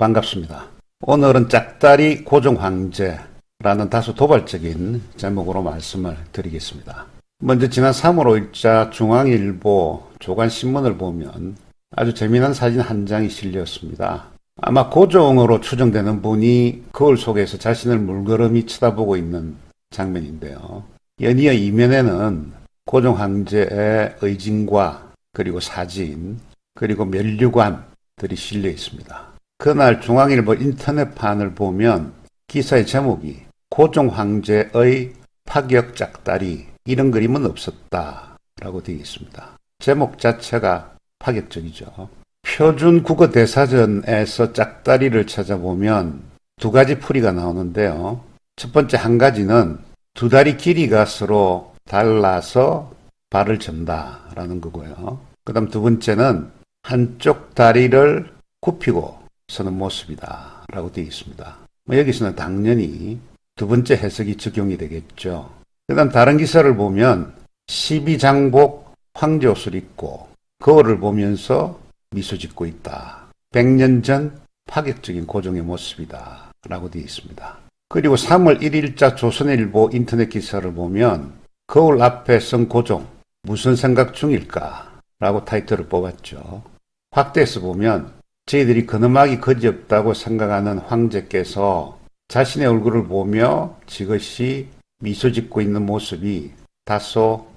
반갑습니다. 오늘은 짝다리 고종황제라는 다소 도발적인 제목으로 말씀을 드리겠습니다. 먼저 지난 3월 5일자 중앙일보 조간신문을 보면 아주 재미난 사진 한 장이 실렸습니다. 아마 고종으로 추정되는 분이 거울 속에서 자신을 물끄러미 쳐다보고 있는 장면인데요. 연이어 이면에는 고종황제의 의진과 그리고 사진 그리고 면류관들이 실려 있습니다. 그날 중앙일보 인터넷판을 보면 기사의 제목이 고종황제의 파격 짝다리 이런 그림은 없었다 라고 되어 있습니다. 제목 자체가 파격적이죠. 표준 국어 대사전에서 짝다리를 찾아보면 두 가지 풀이가 나오는데요. 첫 번째 한 가지는 두 다리 길이가 서로 달라서 발을 전다 라는 거고요. 그 다음 두 번째는 한쪽 다리를 굽히고 서는 모습이다 라고 되어 있습니다. 여기서는 당연히 두 번째 해석이 적용이 되겠죠. 그 다음 다른 기사를 보면 12장복 황제 옷을 입고 거울을 보면서 미소 짓고 있다. 100년 전 파격적인 고종의 모습이다 라고 되어 있습니다. 그리고 3월 1일자 조선일보 인터넷 기사를 보면 거울 앞에 선 고종 무슨 생각 중일까 라고 타이틀을 뽑았죠. 확대해서 보면 저희들이 근엄하기 거지없다고 생각하는 황제께서 자신의 얼굴을 보며 지그시 미소 짓고 있는 모습이 다소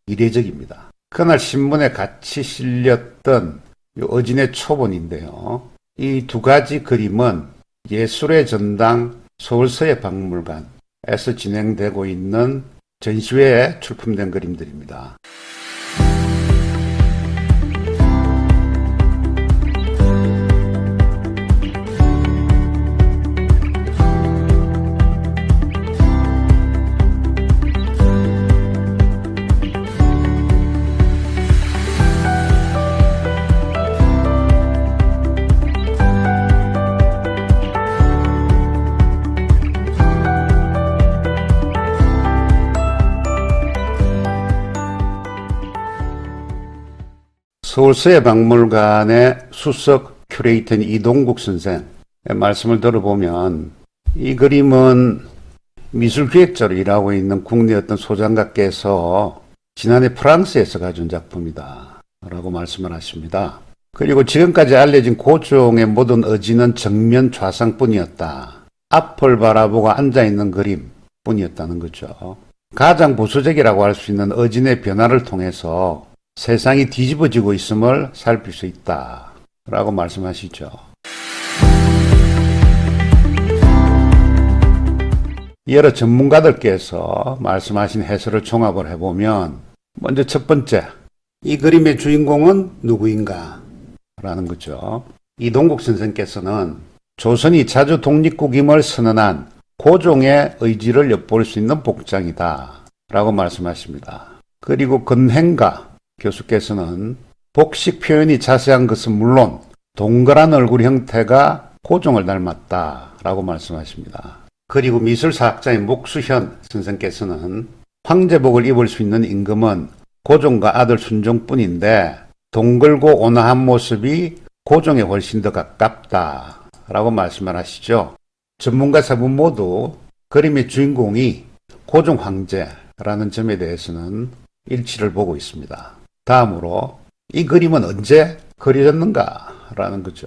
이례적입니다. 그날 신문에 같이 실렸던 어진의 초본인데요. 이 두 가지 그림은 예술의 전당 서울서예박물관에서 진행되고 있는 전시회에 출품된 그림들입니다. 서울서예박물관의 수석 큐레이터인 이동국 선생의 말씀을 들어보면 이 그림은 미술기획자로 일하고 있는 국내 어떤 소장가께서 지난해 프랑스에서 가져온 작품이다 라고 말씀을 하십니다. 그리고 지금까지 알려진 고종의 모든 의지는 정면 좌상뿐이었다. 앞을 바라보고 앉아있는 그림뿐이었다는 거죠. 가장 보수적이라고 할 수 있는 의진의 변화를 통해서 세상이 뒤집어지고 있음을 살필 수 있다 라고 말씀하시죠. 여러 전문가들께서 말씀하신 해설을 종합을 해보면 먼저 첫 번째, 이 그림의 주인공은 누구인가 라는 거죠. 이동국 선생께서는 조선이 자주 독립국임을 선언한 고종의 의지를 엿볼 수 있는 복장이다 라고 말씀하십니다. 그리고 건행가 교수께서는 복식 표현이 자세한 것은 물론 동그란 얼굴 형태가 고종을 닮았다 라고 말씀하십니다. 그리고 미술사학자인 목수현 선생께서는 황제복을 입을 수 있는 임금은 고종과 아들 순종뿐인데 동글고 온화한 모습이 고종에 훨씬 더 가깝다 라고 말씀을 하시죠. 전문가 세 분 모두 그림의 주인공이 고종 황제라는 점에 대해서는 일치를 보고 있습니다. 다음으로 이 그림은 언제 그려졌는가 라는 거죠.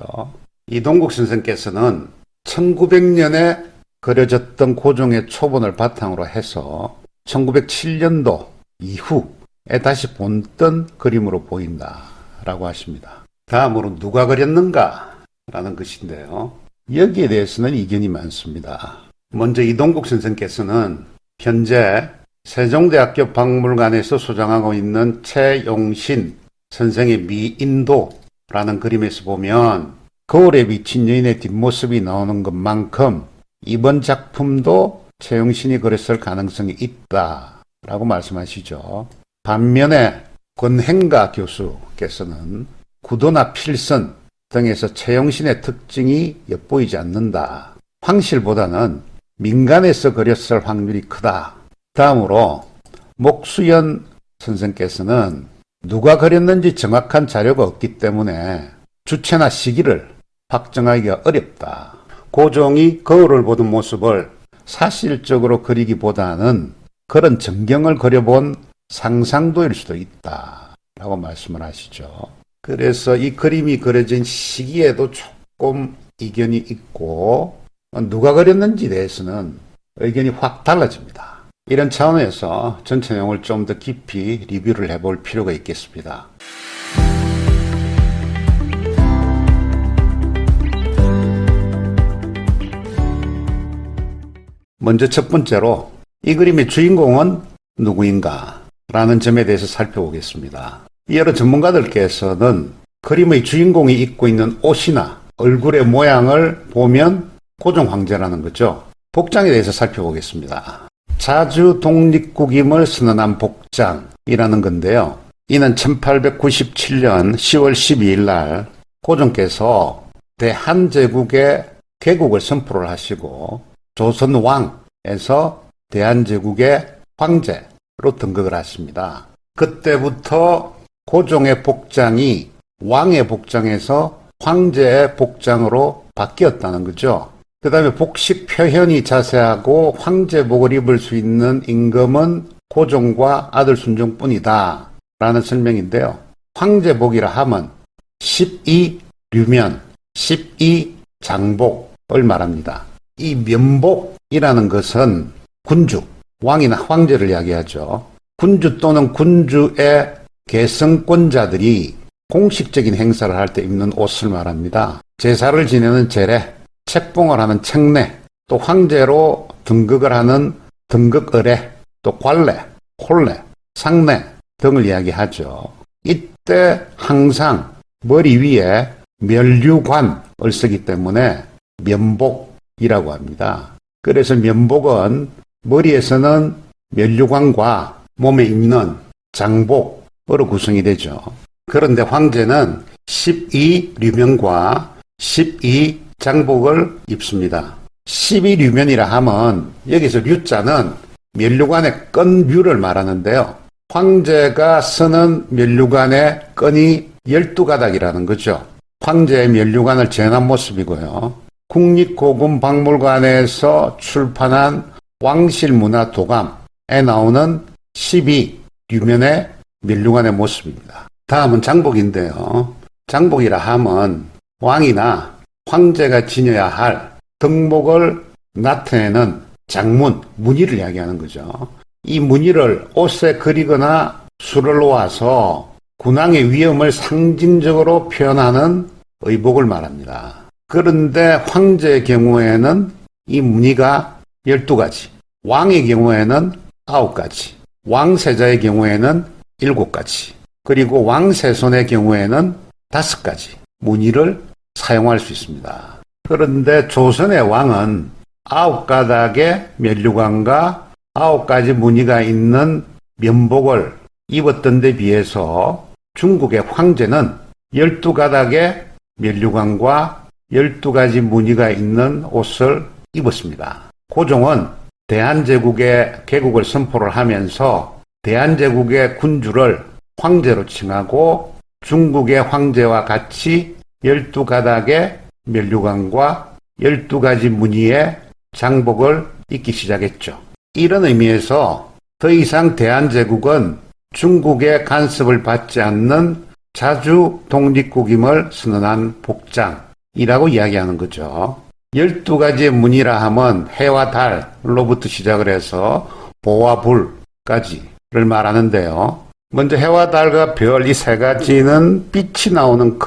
이동국 선생께서는 1900년에 그려졌던 고종의 초본을 바탕으로 해서 1907년도 이후에 다시 본뜬 그림으로 보인다 라고 하십니다. 다음으로 누가 그렸는가 라는 것인데요. 여기에 대해서는 이견이 많습니다. 먼저 이동국 선생께서는 현재 세종대학교 박물관에서 소장하고 있는 최용신 선생의 미인도라는 그림에서 보면 거울에 비친 여인의 뒷모습이 나오는 것만큼 이번 작품도 최용신이 그렸을 가능성이 있다라고 말씀하시죠. 반면에 권행가 교수께서는 구도나 필선 등에서 최용신의 특징이 엿보이지 않는다. 황실보다는 민간에서 그렸을 확률이 크다. 다음으로 목수연 선생께서는 누가 그렸는지 정확한 자료가 없기 때문에 주체나 시기를 확정하기가 어렵다. 고종이 거울을 보던 모습을 사실적으로 그리기보다는 그런 전경을 그려본 상상도일 수도 있다 라고 말씀을 하시죠. 그래서 이 그림이 그려진 시기에도 조금 이견이 있고 누가 그렸는지에 대해서는 의견이 확 달라집니다. 이런 차원에서 전체 내용을 좀 더 깊이 리뷰를 해볼 필요가 있겠습니다. 먼저 첫 번째로 이 그림의 주인공은 누구인가 라는 점에 대해서 살펴보겠습니다. 여러 전문가들께서는 그림의 주인공이 입고 있는 옷이나 얼굴의 모양을 보면 고종 황제라는 거죠. 복장에 대해서 살펴보겠습니다. 자주 독립국임을 선언한 복장이라는 건데요. 이는 1897년 10월 12일 날 고종께서 대한제국의 개국을 선포를 하시고 조선왕에서 대한제국의 황제로 등극을 하십니다. 그때부터 고종의 복장이 왕의 복장에서 황제의 복장으로 바뀌었다는 거죠. 그 다음에 복식 표현이 자세하고 황제복을 입을 수 있는 임금은 고종과 아들 순종뿐이다 라는 설명인데요. 황제복이라 하면 12류면, 12장복을 말합니다. 이 면복이라는 것은 군주, 왕이나 황제를 이야기하죠. 군주 또는 군주의 계승권자들이 공식적인 행사를 할 때 입는 옷을 말합니다. 제사를 지내는 제례, 책봉을 하는 책례, 또 황제로 등극을 하는 등극의례, 또 관례, 혼례, 상례 등을 이야기하죠. 이때 항상 머리 위에 면류관을 쓰기 때문에 면복이라고 합니다. 그래서 면복은 머리에서는 면류관과 몸에 입는 장복으로 구성이 되죠. 그런데 황제는 12류면과 12장복을 입습니다. 12류면이라 하면 여기서 류자는 면류관의 끈류를 말하는데요. 황제가 쓰는 면류관의 끈이 12가닥이라는 거죠. 황제의 면류관을 재현한 모습이고요. 국립고궁박물관에서 출판한 왕실문화도감에 나오는 12류면의 면류관의 모습입니다. 다음은 장복인데요. 장복이라 하면 왕이나 황제가 지녀야 할 덕목을 나타내는 장문, 무늬를 이야기하는 거죠. 이 무늬를 옷에 그리거나 술을 놓아서 군왕의 위엄을 상징적으로 표현하는 의복을 말합니다. 그런데 황제의 경우에는 이 무늬가 12가지, 왕의 경우에는 9가지, 왕세자의 경우에는 7가지, 그리고 왕세손의 경우에는 5가지 무늬를 사용할 수 있습니다. 그런데 조선의 왕은 9가닥의 면류관과 9가지 무늬가 있는 면복을 입었던 데 비해서 중국의 황제는 12가닥의 면류관과 12가지 무늬가 있는 옷을 입었습니다. 고종은 대한제국의 개국을 선포를 하면서 대한제국의 군주를 황제로 칭하고 중국의 황제와 같이 12가닥의 면류관과 12가지 무늬의 장복을 입기 시작했죠. 이런 의미에서 더 이상 대한제국은 중국의 간섭을 받지 않는 자주 독립국임을 선언한 복장이라고 이야기하는 거죠. 12가지의 무늬라 하면 해와 달로부터 시작을 해서 보와 불까지를 말하는데요. 먼저 해와 달과 별 이 세 가지는 빛이 나오는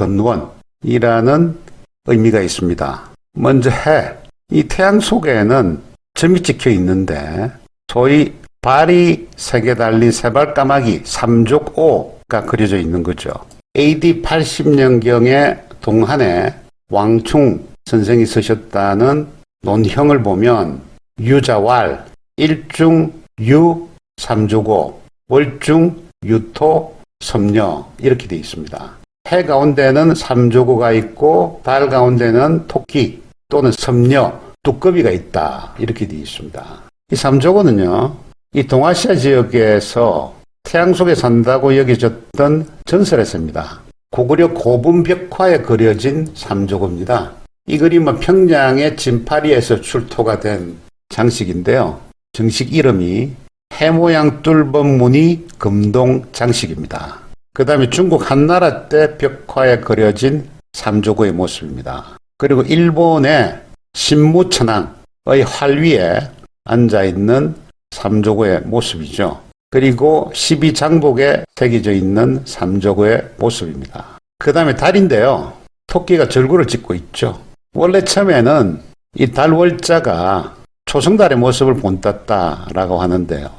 근원이라는 의미가 있습니다. 먼저 해, 이 태양 속에는 점이 찍혀 있는데 소위 발이 3개 달린 세발까마귀 삼족오가 그려져 있는 거죠. AD 80년경에 동한에 왕충 선생이 쓰셨다는 논형을 보면 유자왈, 일중 유 삼조고, 월중 유토 섬녀 이렇게 되어 있습니다. 해 가운데는 삼조고가 있고 달 가운데는 토끼 또는 섬녀, 두꺼비가 있다 이렇게 되어 있습니다. 이 삼조고는요, 이 동아시아 지역에서 태양 속에 산다고 여겨졌던 전설의 새입니다. 고구려 고분벽화에 그려진 삼조구입니다. 이 그림은 평양의 진파리에서 출토가 된 장식인데요. 정식 이름이 해모양 뚫범무늬 금동 장식입니다. 그 다음에 중국 한나라 때 벽화에 그려진 삼조구의 모습입니다. 그리고 일본의 신무천왕의 활 위에 앉아있는 삼조구의 모습이죠. 그리고 12장복에 새겨져 있는 삼조구의 모습입니다. 그 다음에 달인데요. 토끼가 절구를 짓고 있죠. 원래 처음에는 이 달월자가 초승달의 모습을 본땄다라고 하는데요.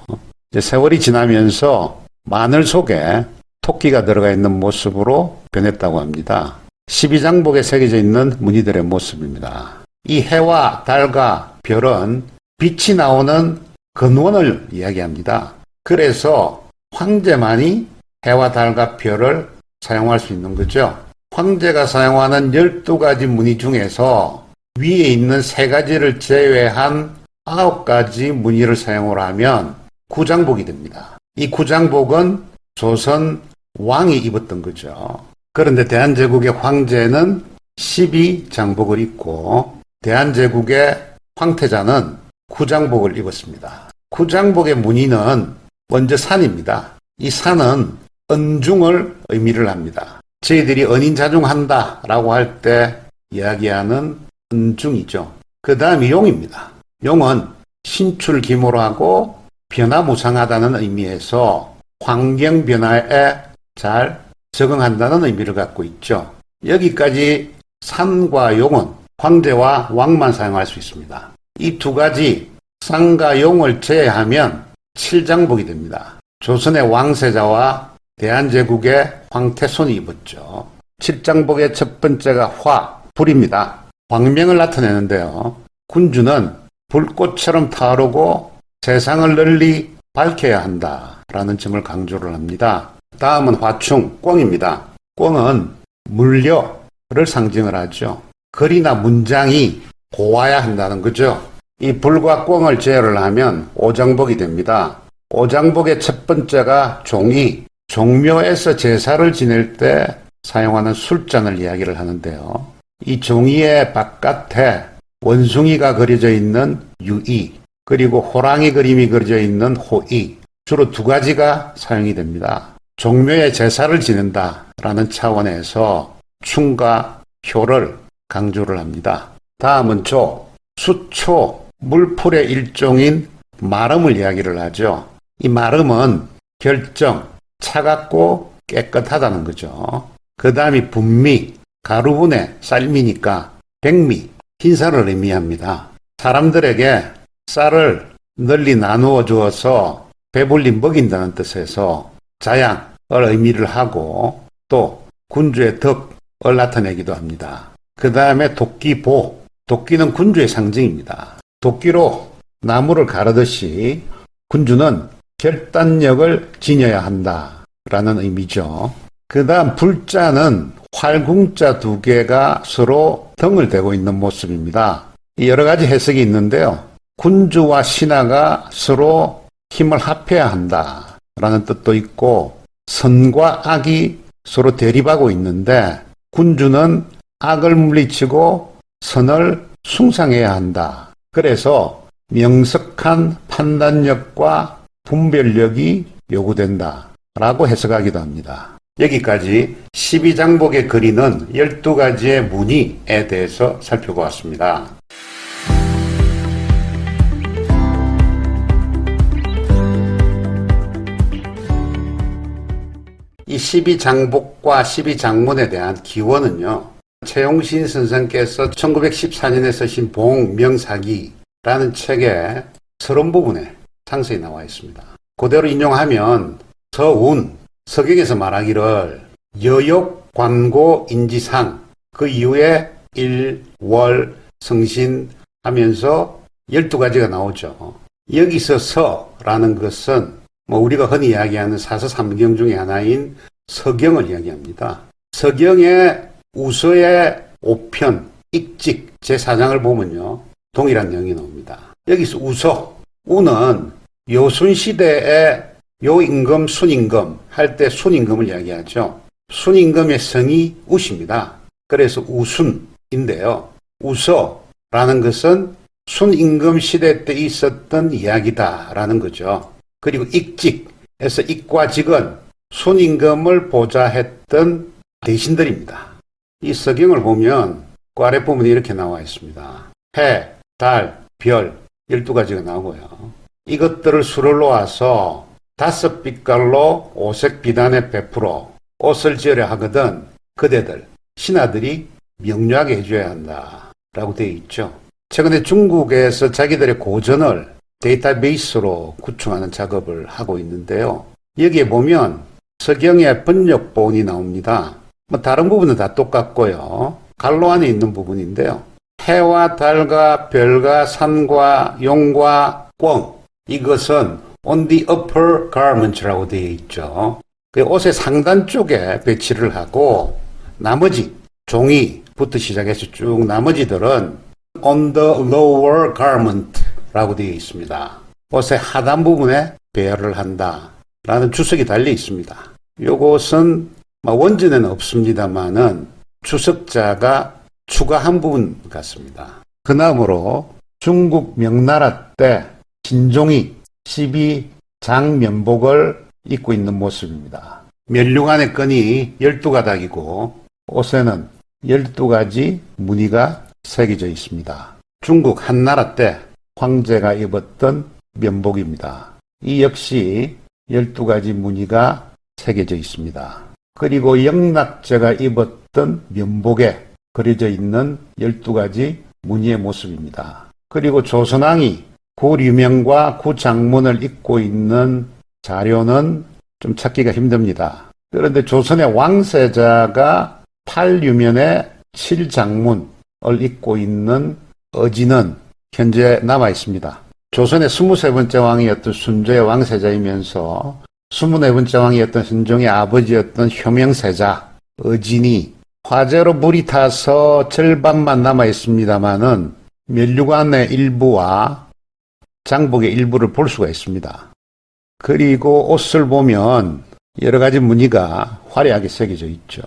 이제 세월이 지나면서 마늘 속에 토끼가 들어가 있는 모습으로 변했다고 합니다. 12장복에 새겨져 있는 무늬들의 모습입니다. 이 해와 달과 별은 빛이 나오는 근원을 이야기합니다. 그래서 황제만이 해와 달과 별을 사용할 수 있는 거죠. 황제가 사용하는 12가지 무늬 중에서 위에 있는 3가지를 제외한 9가지 무늬를 사용을 하면 구장복이 됩니다. 이 구장복은 조선 왕이 입었던 거죠. 그런데 대한제국의 황제는 12장복을 입고 대한제국의 황태자는 구장복을 입었습니다. 구장복의 무늬는 먼저 산입니다. 이 산은 은중을 의미를 합니다. 저희들이 은인자중한다 라고 할 때 이야기하는 은중이죠. 그 다음이 용입니다. 용은 신출기몰하고 변화무상하다는 의미에서 환경 변화에 잘 적응한다는 의미를 갖고 있죠. 여기까지 산과 용은 황제와 왕만 사용할 수 있습니다. 이 2가지 산과 용을 제외하면 7장복이 됩니다. 조선의 왕세자와 대한제국의 황태손이 입었죠. 7장복의 첫 번째가 화, 불입니다. 광명을 나타내는데요. 군주는 불꽃처럼 타오르고 세상을 널리 밝혀야 한다라는 점을 강조를 합니다. 다음은 화충, 꿩입니다. 꿩은 물려를 상징을 하죠. 글이나 문장이 고와야 한다는 거죠. 이 불과 꿩을 제어를 하면 오장복이 됩니다. 오장복의 첫 번째가 종이, 종묘에서 제사를 지낼 때 사용하는 술잔을 이야기를 하는데요. 이 종이의 바깥에 원숭이가 그려져 있는 유이, 그리고 호랑이 그림이 그려져 있는 호이, 주로 2가지가 사용이 됩니다. 종묘에 제사를 지낸다라는 차원에서 충과 효를 강조를 합니다. 다음은 조, 수초, 물풀의 일종인 마름을 이야기를 하죠. 이 마름은 결정, 차갑고 깨끗하다는 거죠. 그 다음이 분미, 가루분의 쌀미니까 백미, 흰쌀을 의미합니다. 사람들에게 쌀을 널리 나누어 주어서 배불리 먹인다는 뜻에서 자양을 의미를 하고 또 군주의 덕을 나타내기도 합니다. 그 다음에 도끼보, 도끼는 군주의 상징입니다. 도끼로 나무를 가르듯이 군주는 결단력을 지녀야 한다라는 의미죠. 그 다음 불자는 활궁자 2개가 서로 등을 대고 있는 모습입니다. 여러 가지 해석이 있는데요. 군주와 신하가 서로 힘을 합해야 한다라는 뜻도 있고 선과 악이 서로 대립하고 있는데 군주는 악을 물리치고 선을 숭상해야 한다. 그래서 명석한 판단력과 분별력이 요구된다라고 해석하기도 합니다. 여기까지 12장복에 그리는 12가지의 무늬에 대해서 살펴보았습니다. 이 12장복과 12장문에 대한 기원은요. 최용신 선생께서 1914년에 쓰신 봉명사기라는 책의 서론 부분에 상세히 나와 있습니다. 그대로 인용하면 서운, 서경에서 말하기를 여욕, 관고, 인지상 그 이후에 일, 월, 성신 하면서 12가지가 나오죠. 여기서 서라는 것은 우리가 흔히 이야기하는 사서삼경 중에 하나인 서경을 이야기합니다. 서경의 우서의 5편, 익직, 제4장을 보면요. 동일한 내용이 나옵니다. 여기서 우서, 우는 요순시대의 요임금, 순임금 할 때 순임금을 이야기하죠. 순임금의 성이 우십니다. 그래서 우순인데요. 우서라는 것은 순임금 시대 때 있었던 이야기다라는 거죠. 그리고 익직에서 익과 직은 순임금을 보좌했던 대신들입니다. 이 서경을 보면 그 아랫부분에 이렇게 나와 있습니다. 해, 달, 별 12가지가 나오고요. 이것들을 수를 놓아서 5빛깔로 오색 비단에 베풀어 옷을 지으려 하거든 그대들, 신하들이 명료하게 해줘야 한다 라고 되어 있죠. 최근에 중국에서 자기들의 고전을 데이터베이스로 구축하는 작업을 하고 있는데요. 여기에 보면 서경의 번역본이 나옵니다. 다른 부분은 다 똑같고요. 갈로 안에 있는 부분인데요. 해와 달과 별과 산과 용과 꿩, 이것은 on the upper garments라고 되어 있죠. 그 옷의 상단 쪽에 배치를 하고 나머지 종이부터 시작해서 쭉 나머지들은 on the lower garment라고 되어 있습니다. 옷의 하단 부분에 배열을 한다라는 주석이 달려 있습니다. 요것은 원전에는 없습니다만은 주석자가 추가한 부분 같습니다. 그 다음으로 중국 명나라 때 신종이 12장면복을 입고 있는 모습입니다. 면류관의 끈이 12가닥이고 옷에는 12가지 무늬가 새겨져 있습니다. 중국 한나라 때 황제가 입었던 면복입니다. 이 역시 12가지 무늬가 새겨져 있습니다. 그리고 영락제가 입었던 면복에 그려져 있는 12가지 무늬의 모습입니다. 그리고 조선왕이 구류명과 구장문을 입고 있는 자료는 좀 찾기가 힘듭니다. 그런데 조선의 왕세자가 8유면의 7장문을 입고 있는 의지는 현재 남아 있습니다. 조선의 23번째 왕이었던 순조의 왕세자이면서 24번째 왕이었던 선종의 아버지였던 효명세자 의진이 화재로 물이 타서 절반만 남아 있습니다만은 면류관의 일부와 장복의 일부를 볼 수가 있습니다. 그리고 옷을 보면 여러 가지 무늬가 화려하게 새겨져 있죠.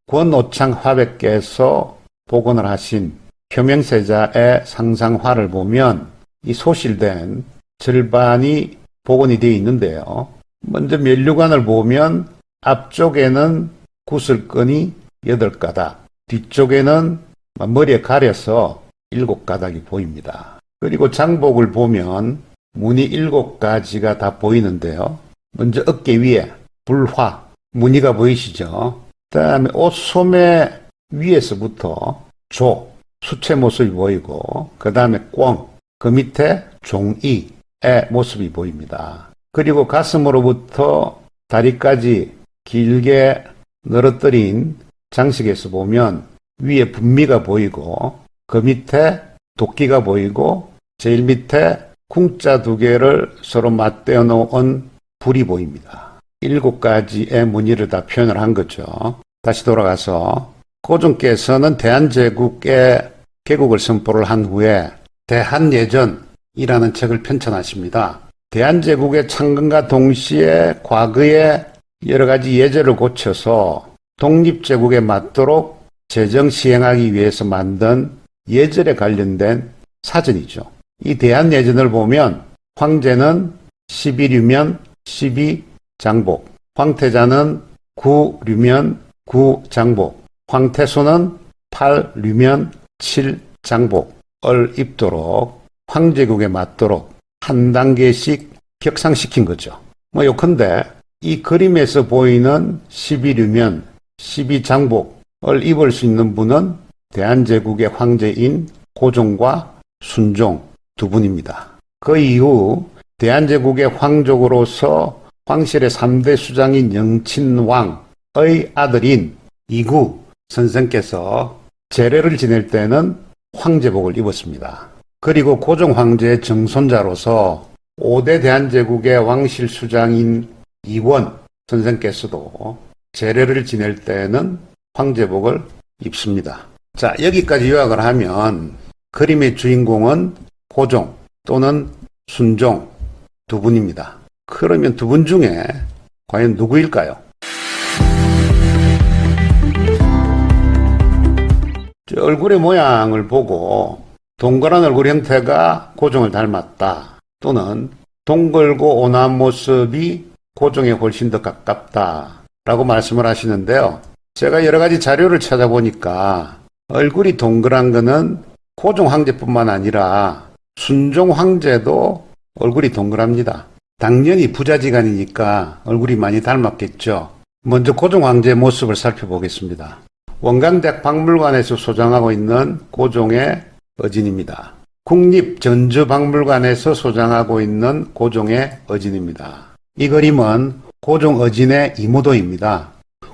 권오창 화백께서 복원을 하신 효명세자의 상상화를 보면 이 소실된 절반이 복원이 되어 있는데요. 먼저 면류관을 보면 앞쪽에는 구슬끈이 8가닥, 뒤쪽에는 머리에 가려서 7가닥이 보입니다. 그리고 장복을 보면 무늬 7가지가 다 보이는데요. 먼저 어깨 위에 불화, 무늬가 보이시죠? 그 다음에 옷 소매 위에서부터 조, 수채 모습이 보이고 그 다음에 꿩, 그 밑에 종이의 모습이 보입니다. 그리고 가슴으로부터 다리까지 길게 늘어뜨린 장식에서 보면 위에 분미가 보이고 그 밑에 도끼가 보이고 제일 밑에 궁자 2개를 서로 맞대어 놓은 불이 보입니다. 7가지의 무늬를 다 표현을 한 거죠. 다시 돌아가서 고종께서는 대한제국의 개국을 선포를 한 후에 대한예전이라는 책을 편찬하십니다. 대한제국의 창건과 동시에 과거의 여러 가지 예제를 고쳐서 독립제국에 맞도록 제정 시행하기 위해서 만든 예절에 관련된 사전이죠. 이 대한예전을 보면 황제는 11유면 12장복, 황태자는 9류면 9장복, 황태소는 8류면 7장복을 입도록 황제국에 맞도록 한 단계씩 격상시킨 거죠. 요컨대 이 그림에서 보이는 11유면 12장복을 입을 수 있는 분은 대한제국의 황제인 고종과 순종 2분입니다. 그 이후 대한제국의 황족으로서 황실의 3대 수장인 영친왕의 아들인 이구 선생께서 제례를 지낼 때는 황제복을 입었습니다. 그리고 고종 황제의 정손자로서 5대 대한제국의 왕실 수장인 이원 선생께서도 제례를 지낼 때는 황제복을 입습니다. 자, 여기까지 요약을 하면 그림의 주인공은 고종 또는 순종 2분입니다. 그러면 2분 중에 과연 누구일까요? 저 얼굴의 모양을 보고 동그란 얼굴 형태가 고종을 닮았다, 또는 동글고 온화한 모습이 고종에 훨씬 더 가깝다 라고 말씀을 하시는데요. 제가 여러 가지 자료를 찾아보니까 얼굴이 동그란 거는 고종 황제뿐만 아니라 순종 황제도 얼굴이 동그랍니다. 당연히 부자지간이니까 얼굴이 많이 닮았겠죠. 먼저 고종 황제의 모습을 살펴보겠습니다. 원광대학 박물관에서 소장하고 있는 고종의 어진입니다. 국립전주박물관에서 소장하고 있는 고종의 어진입니다. 이 그림은 고종 어진의 이무도입니다.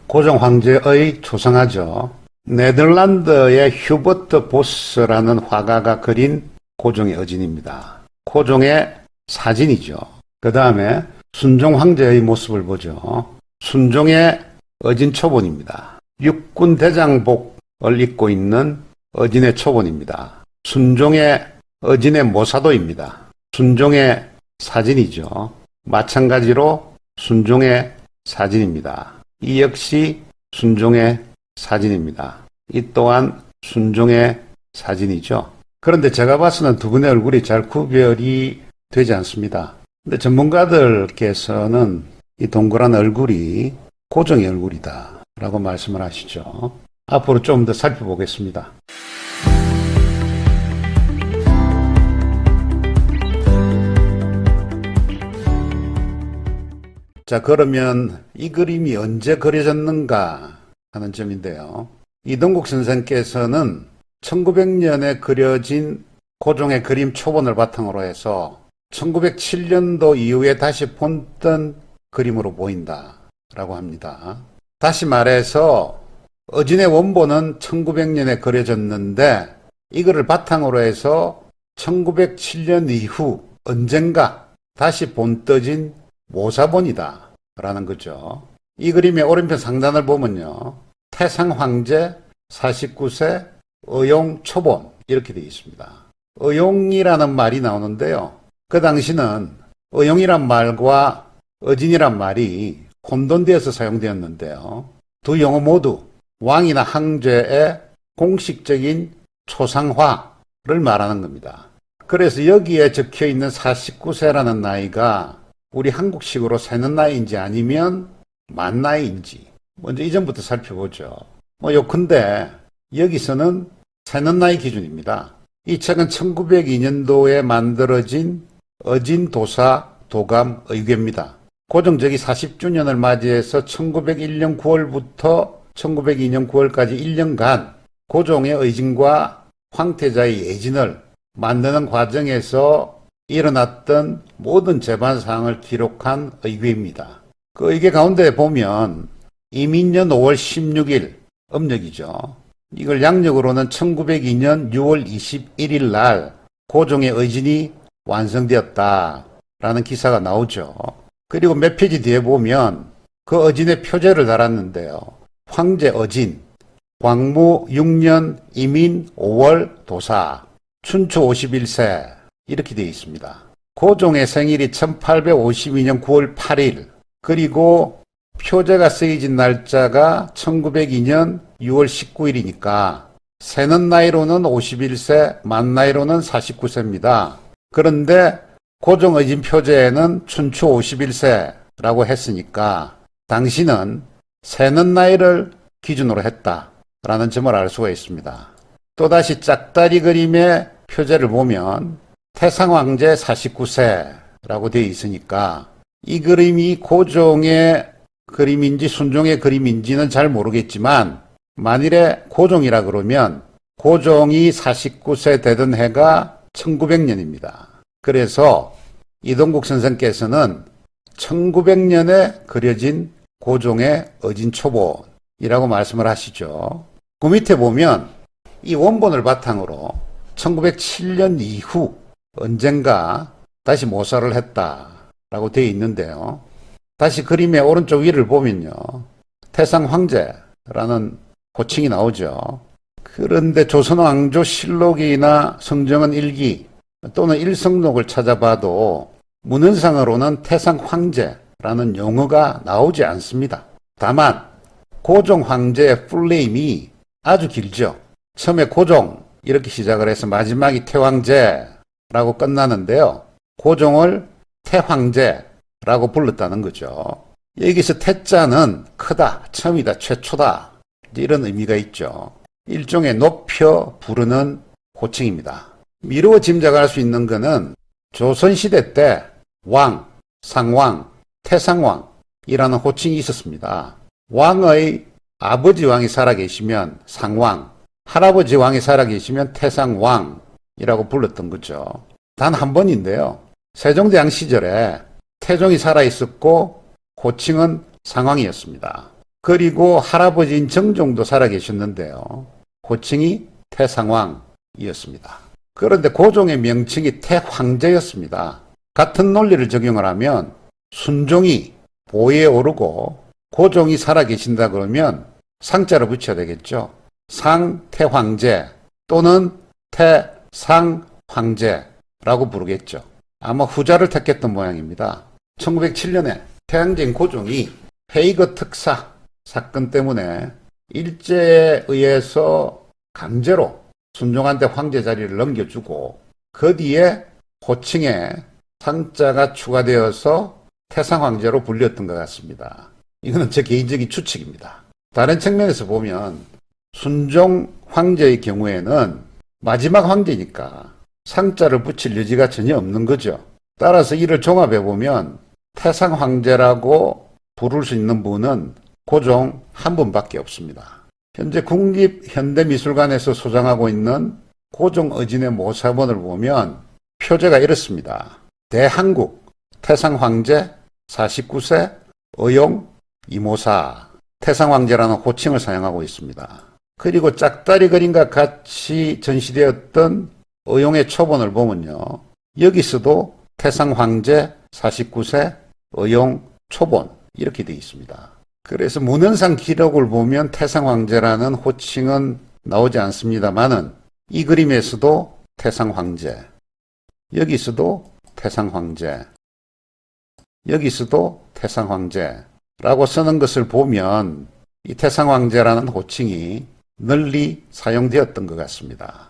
고종 황제의 초상화죠. 네덜란드의 휴버트 보스라는 화가가 그린 고종의 어진입니다. 고종의 사진이죠. 그 다음에 순종 황제의 모습을 보죠. 순종의 어진 초본입니다. 육군 대장복을 입고 있는 어진의 초본입니다. 순종의 어진의 모사도입니다. 순종의 사진이죠. 마찬가지로 순종의 사진입니다. 이 역시 순종의 사진입니다. 이 또한 순종의 사진이죠. 그런데 제가 봐서는 두 분의 얼굴이 잘 구별이 되지 않습니다. 근데 전문가들께서는 이 동그란 얼굴이 고종의 얼굴이다 라고 말씀을 하시죠. 앞으로 좀 더 살펴보겠습니다. 자, 그러면 이 그림이 언제 그려졌는가 하는 점인데요. 이동국 선생께서는 1900년에 그려진 고종의 그림 초본을 바탕으로 해서 1907년도 이후에 다시 본뜬 그림으로 보인다 라고 합니다. 다시 말해서 어진의 원본은 1900년에 그려졌는데 이거를 바탕으로 해서 1907년 이후 언젠가 다시 본떠진 모사본이다 라는 거죠. 이 그림의 오른편 상단을 보면요, 태상 황제 49세 의용 초본 이렇게 되어 있습니다. 의용이라는 말이 나오는데요, 그 당시는 의용이란 말과 어진이란 말이 혼돈되어서 사용되었는데요, 두 용어 모두 왕이나 황제의 공식적인 초상화를 말하는 겁니다. 그래서 여기에 적혀있는 49세라는 나이가 우리 한국식으로 세는 나이인지 아니면 만 나이인지 먼저 이전부터 살펴보죠. 요컨대 여기서는 세는 나이 기준입니다. 이 책은 1902년도에 만들어진 어진도사 도감 의궤입니다. 고종적이 40주년을 맞이해서 1901년 9월부터 1902년 9월까지 1년간 고종의 의진과 황태자의 예진을 만드는 과정에서 일어났던 모든 재반 사항을 기록한 의궤입니다. 그 의궤 가운데 보면 이민년 5월 16일 음력이죠. 이걸 양력으로는 1902년 6월 21일 날 고종의 의진이 완성되었다라는 기사가 나오죠. 그리고 몇 페이지 뒤에 보면 그 의진의 표제를 달았는데요. 황제 의진, 광무 6년 이민 5월 도사, 춘추 51세 이렇게 되어 있습니다. 고종의 생일이 1852년 9월 8일, 그리고 표제가 쓰여진 날짜가 1902년 6월 19일이니까 세는 나이로는 51세, 만 나이로는 49세입니다. 그런데 고종 의진 표제에는 춘추 51세라고 했으니까 당시는 세는 나이를 기준으로 했다라는 점을 알 수가 있습니다. 또다시 짝다리 그림의 표제를 보면 태상황제 49세라고 되어 있으니까 이 그림이 고종의 그림인지 순종의 그림인지는 잘 모르겠지만 만일에 고종이라 그러면 고종이 49세 되던 해가 1900년입니다. 그래서 이동국 선생께서는 1900년에 그려진 고종의 의진초본이라고 말씀을 하시죠. 그 밑에 보면 이 원본을 바탕으로 1907년 이후 언젠가 다시 모사를 했다라고 되어 있는데요. 다시 그림의 오른쪽 위를 보면요, 태상 황제라는 호칭이 나오죠. 그런데 조선왕조실록이나 성정원 일기 또는 일성록을 찾아봐도 문헌상으로는 태상 황제라는 용어가 나오지 않습니다. 다만 고종 황제의 풀네임이 아주 길죠. 처음에 고종 이렇게 시작을 해서 마지막이 태황제라고 끝나는데요. 고종을 태황제라고 불렀다는 거죠. 여기서 태자는 크다, 처음이다, 최초다 이런 의미가 있죠. 일종의 높여 부르는 호칭입니다. 미루어 짐작할 수 있는 것은 조선시대 때 왕, 상왕, 태상왕이라는 호칭이 있었습니다. 왕의 아버지 왕이 살아계시면 상왕, 할아버지 왕이 살아계시면 태상왕이라고 불렀던 거죠. 단 한 번인데요. 세종대왕 시절에 태종이 살아있었고 호칭은 상왕이었습니다. 그리고 할아버지인 정종도 살아계셨는데요. 호칭이 태상왕이었습니다. 그런데 고종의 명칭이 태황제였습니다. 같은 논리를 적용을 하면 순종이 보위에 오르고 고종이 살아계신다 그러면 상자를 붙여야 되겠죠. 상태황제 또는 태상황제라고 부르겠죠. 아마 후자를 택했던 모양입니다. 1907년에 태양제인 고종이 회의거 특사 사건 때문에 일제에 의해서 강제로 순종한테 황제 자리를 넘겨주고 그 뒤에 호칭에 상자가 추가되어서 태상황제로 불렸던 것 같습니다. 이거는 제 개인적인 추측입니다. 다른 측면에서 보면 순종 황제의 경우에는 마지막 황제니까 상자를 붙일 여지가 전혀 없는 거죠. 따라서 이를 종합해보면 태상황제라고 부를 수 있는 분은 고종 한 분밖에 없습니다. 현재 국립현대미술관에서 소장하고 있는 고종 의진의 모사본을 보면 표제가 이렇습니다. 대한국 태상황제 49세 의용 이모사 태상황제라는 호칭을 사용하고 있습니다. 그리고 짝다리 그림과 같이 전시되었던 의용의 초본을 보면요. 여기서도 태상황제 49세 의용 초본 이렇게 되어 있습니다. 그래서 문헌상 기록을 보면 태상황제라는 호칭은 나오지 않습니다만은 이 그림에서도 태상황제, 여기서도 태상황제, 여기서도 태상황제라고 쓰는 것을 보면 이 태상황제라는 호칭이 널리 사용되었던 것 같습니다.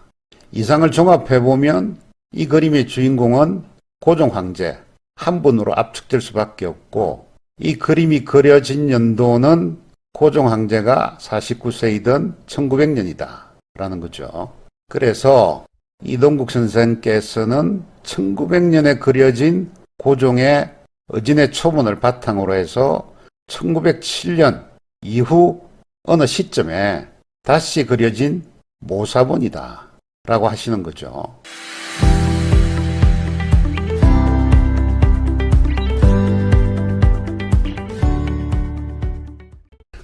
이상을 종합해보면 이 그림의 주인공은 고종황제 한 분으로 압축될 수밖에 없고 이 그림이 그려진 연도는 고종황제가 49세이던 1900년이다 라는 거죠. 그래서 이동국 선생께서는 1900년에 그려진 고종의 의진의 초문을 바탕으로 해서 1907년 이후 어느 시점에 다시 그려진 모사본이다 라고 하시는 거죠.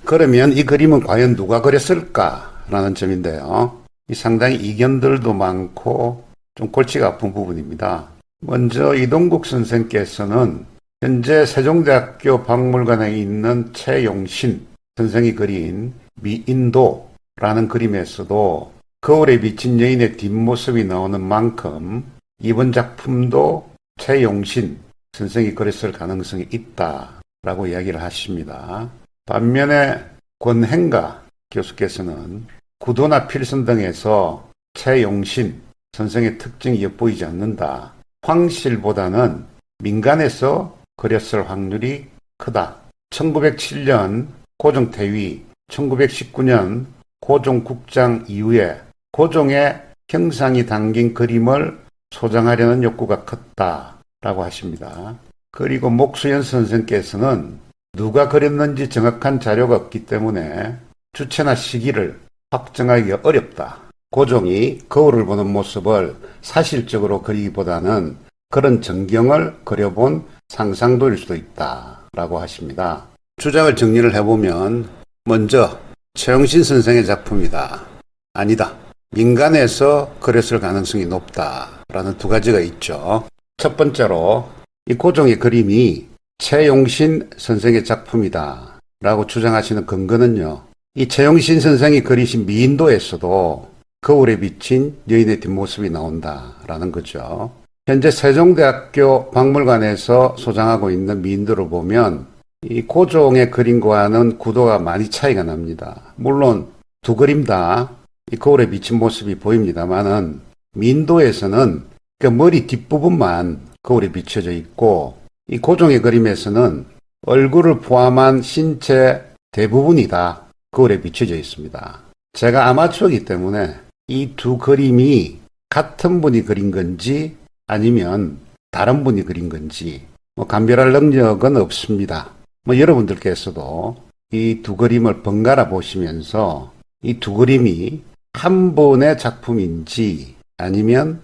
그러면 이 그림은 과연 누가 그렸을까라는 점인데요. 이 상당히 이견들도 많고 좀 골치가 아픈 부분입니다. 먼저 이동국 선생께서는 현재 세종대학교 박물관에 있는 최용신 선생이 그린 미인도라는 그림에서도 거울에 비친 여인의 뒷모습이 나오는 만큼 이번 작품도 최용신 선생이 그렸을 가능성이 있다라고 이야기를 하십니다. 반면에 권행가 교수께서는 구도나 필선 등에서 최용신 선생의 특징이 엿보이지 않는다. 황실보다는 민간에서 그렸을 확률이 크다. 1907년 고종 퇴위, 1919년 고종 국장 이후에 고종의 형상이 담긴 그림을 소장하려는 욕구가 컸다라고 하십니다. 그리고 목수연 선생께서는 누가 그렸는지 정확한 자료가 없기 때문에 주체나 시기를 확정하기가 어렵다. 고종이 거울을 보는 모습을 사실적으로 그리기보다는 그런 전경을 그려본 상상도일 수도 있다라고 하십니다. 주장을 정리를 해보면 먼저 최용신 선생의 작품이다. 아니다. 민간에서 그렸을 가능성이 높다라는 두 가지가 있죠. 첫 번째로 이 고종의 그림이 최용신 선생의 작품이다 라고 주장하시는 근거는요. 이 최용신 선생이 그리신 미인도에서도 거울에 비친 여인의 뒷모습이 나온다라는 거죠. 현재 세종대학교 박물관에서 소장하고 있는 미인도를 보면 이 고종의 그림과는 구도가 많이 차이가 납니다. 물론 두 그림 다 이 거울에 비친 모습이 보입니다만은 민도에서는 그 머리 뒷부분만 거울에 비춰져 있고 이 고종의 그림에서는 얼굴을 포함한 신체 대부분이 다 거울에 비춰져 있습니다. 제가 아마추어이기 때문에 이 두 그림이 같은 분이 그린 건지 아니면 다른 분이 그린 건지 감별할 능력은 없습니다. 여러분들께서도 이 두 그림을 번갈아 보시면서 이 두 그림이 한 분의 작품인지 아니면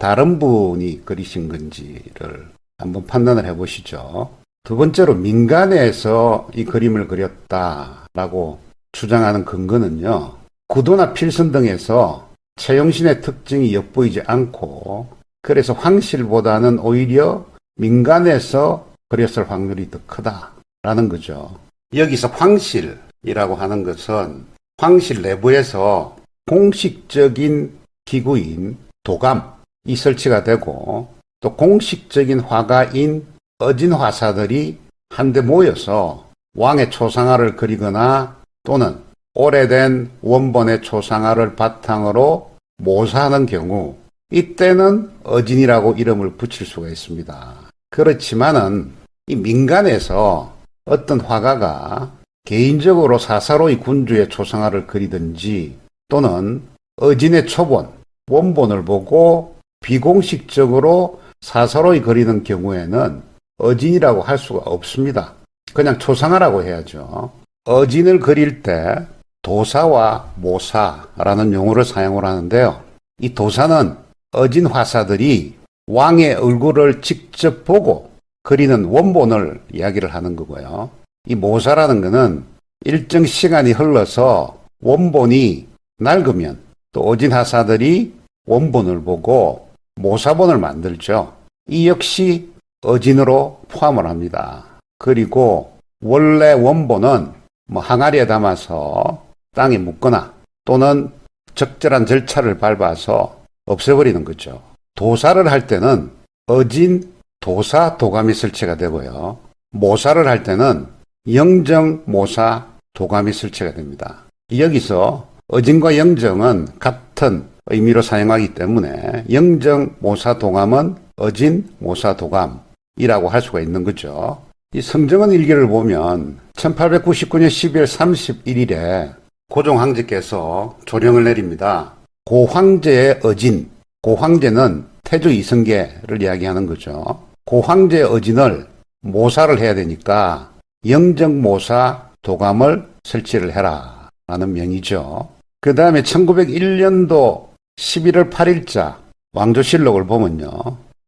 다른 분이 그리신 건지를 한번 판단을 해보시죠. 두 번째로 민간에서 이 그림을 그렸다라고 주장하는 근거는요. 구도나 필선 등에서 최용신의 특징이 엿보이지 않고 그래서 황실보다는 오히려 민간에서 그렸을 확률이 더 크다라는 거죠. 여기서 황실이라고 하는 것은 황실 내부에서 공식적인 기구인 도감이 설치가 되고 또 공식적인 화가인 어진화사들이 한데 모여서 왕의 초상화를 그리거나 또는 오래된 원본의 초상화를 바탕으로 모사하는 경우 이때는 어진이라고 이름을 붙일 수가 있습니다. 그렇지만은 이 민간에서 어떤 화가가 개인적으로 사사로이 군주의 초상화를 그리든지 또는 어진의 초본, 원본을 보고 비공식적으로 사사로이 그리는 경우에는 어진이라고 할 수가 없습니다. 그냥 초상화라고 해야죠. 어진을 그릴 때 도사와 모사라는 용어를 사용을 하는데요. 이 도사는 어진 화사들이 왕의 얼굴을 직접 보고 그리는 원본을 이야기를 하는 거고요. 이 모사라는 것은 일정 시간이 흘러서 원본이 낡으면 또 어진 화사들이 원본을 보고 모사본을 만들죠. 이 역시 어진으로 포함을 합니다. 그리고 원래 원본은 항아리에 담아서 땅에 묻거나 또는 적절한 절차를 밟아서 없애버리는 거죠. 도사를 할 때는 어진, 도사, 도감이 설치가 되고요. 모사를 할 때는 영정, 모사, 도감이 설치가 됩니다. 여기서 어진과 영정은 같은 의미로 사용하기 때문에 영정, 모사, 도감은 어진, 모사, 도감이라고 할 수가 있는 거죠. 이 성정원 일기를 보면 1899년 12월 31일에 고종 황제께서 조령을 내립니다. 고황제의 어진, 고황제는 태조 이성계를 이야기하는 거죠. 고황제의 어진을 모사를 해야 되니까 영정모사 도감을 설치를 해라 라는 명이죠. 그 다음에 1901년도 11월 8일자 왕조실록을 보면요.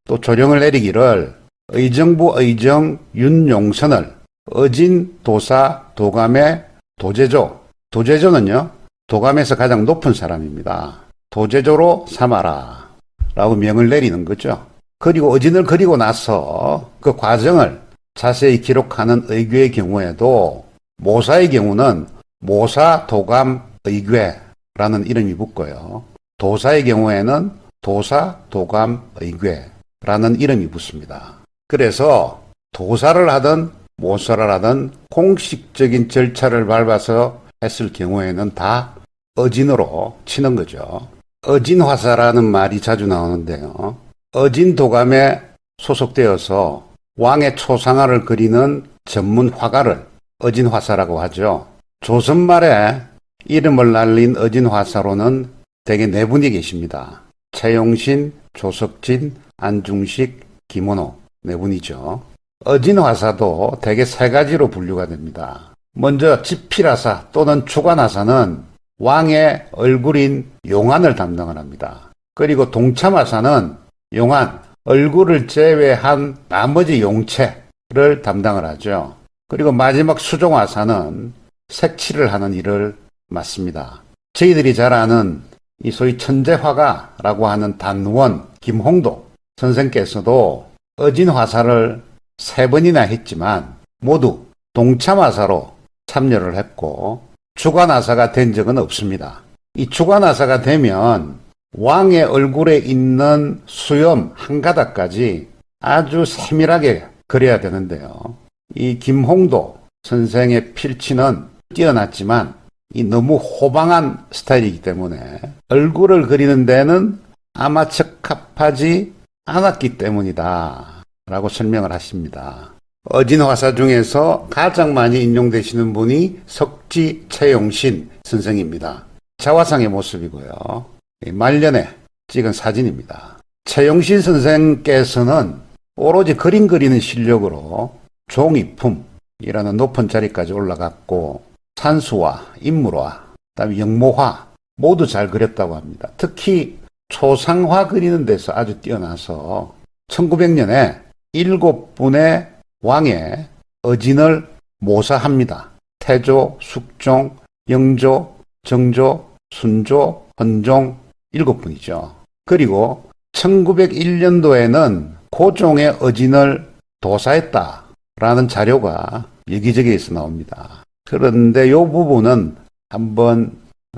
또 조령을 내리기를 의정부 의정 윤용선을 어진 도사 도감의 도제조, 도제조는요 도감에서 가장 높은 사람입니다. 도제조로 삼아라 라고 명을 내리는 거죠. 그리고 어진을 그리고 나서 그 과정을 자세히 기록하는 의궤의 경우에도 모사의 경우는 모사 도감 의궤라는 이름이 붙고요. 도사의 경우에는 도사 도감 의궤라는 이름이 붙습니다. 그래서 도사를 하든 모사를 하든 공식적인 절차를 밟아서 했을 경우에는 다 어진으로 치는 거죠. 어진화사라는 말이 자주 나오는데요. 어진도감에 소속되어서 왕의 초상화를 그리는 전문 화가를 어진화사라고 하죠. 조선 말에 이름을 날린 어진화사로는 대개 네 분이 계십니다. 최용신, 조석진, 안중식, 김원호 네 분이죠. 어진화사도 대개 세 가지로 분류가 됩니다. 먼저 지필화사 또는 추관화사는 왕의 얼굴인 용안을 담당을 합니다. 그리고 동참화사는 용안, 얼굴을 제외한 나머지 용체를 담당을 하죠. 그리고 마지막 수종화사는 색칠을 하는 일을 맡습니다. 저희들이 잘 아는 이 소위 천재화가라고 하는 단원 김홍도 선생께서도 어진화사를 3번이나 했지만 모두 동참화사로 참여를 했고 주관화사가 된 적은 없습니다. 이 주관화사가 되면 왕의 얼굴에 있는 수염 한 가닥까지 아주 세밀하게 그려야 되는데요. 이 김홍도 선생의 필치는 뛰어났지만 이 너무 호방한 스타일이기 때문에 얼굴을 그리는 데는 아마 적합하지 않았기 때문이다 라고 설명을 하십니다. 어진화사 중에서 가장 많이 인용되시는 분이 석지 채용신 선생입니다. 자화상의 모습이고요. 말년에 찍은 사진입니다. 채용신 선생께서는 오로지 그림 그리는 실력으로 종이품이라는 높은 자리까지 올라갔고 산수화, 인물화, 그다음에 영모화 모두 잘 그렸다고 합니다. 특히 초상화 그리는 데서 아주 뛰어나서 1900년에 7분의 왕의 어진을 모사합니다. 태조, 숙종, 영조, 정조, 순조, 헌종 7분이죠. 그리고 1901년도에는 고종의 어진을 도사했다라는 자료가 여기저기에서 나옵니다. 그런데 이 부분은 한번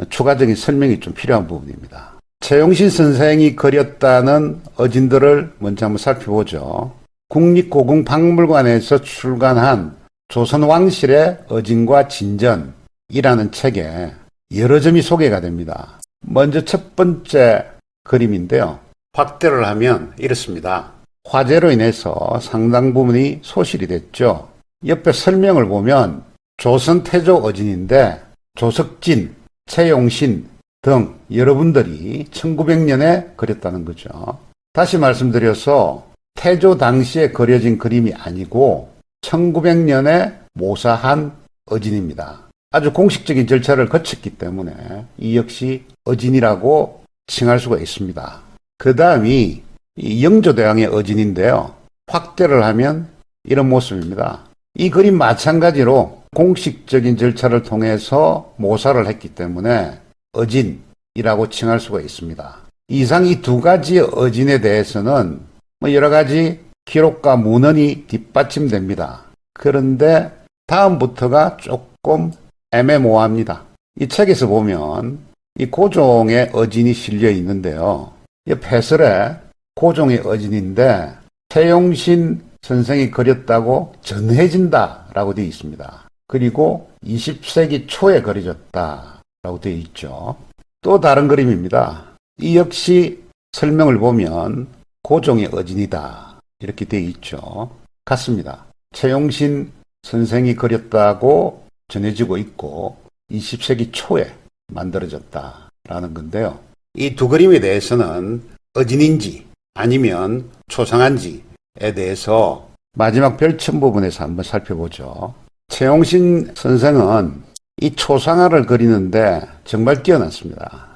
추가적인 설명이 좀 필요한 부분입니다. 채용신 선생이 그렸다는 어진들을 먼저 한번 살펴보죠. 국립고궁박물관에서 출간한 조선왕실의 어진과 진전이라는 책에 여러 점이 소개가 됩니다. 먼저 첫 번째 그림인데요. 확대를 하면 이렇습니다. 화재로 인해서 상당 부분이 소실이 됐죠. 옆에 설명을 보면 조선 태조 어진인데 조석진, 채용신 등 여러분들이 1900년에 그렸다는 거죠. 다시 말씀드려서 태조 당시에 그려진 그림이 아니고 1900년에 모사한 어진입니다. 아주 공식적인 절차를 거쳤기 때문에 이 역시 어진이라고 칭할 수가 있습니다. 그 다음이 영조대왕의 어진인데요. 확대를 하면 이런 모습입니다. 이 그림 마찬가지로 공식적인 절차를 통해서 모사를 했기 때문에 어진이라고 칭할 수가 있습니다. 이상 이 두 가지 어진에 대해서는 여러 가지 기록과 문헌이 뒷받침됩니다. 그런데 다음부터가 조금 애매모호합니다. 이 책에서 보면 이 고종의 어진이 실려 있는데요. 이 패설에 고종의 어진인데 채용신 선생이 그렸다고 전해진다라고 되어 있습니다. 그리고 20세기 초에 그려졌다라고 되어 있죠. 또 다른 그림입니다. 이 역시 설명을 보면 고종의 어진이다 이렇게 되어 있죠. 같습니다. 채용신 선생이 그렸다고 전해지고 있고 20세기 초에 만들어졌다라는 건데요. 이 두 그림에 대해서는 어진인지 아니면 초상한지에 대해서 마지막 별첨 부분에서 한번 살펴보죠. 채용신 선생은 이 초상화를 그리는데 정말 뛰어났습니다.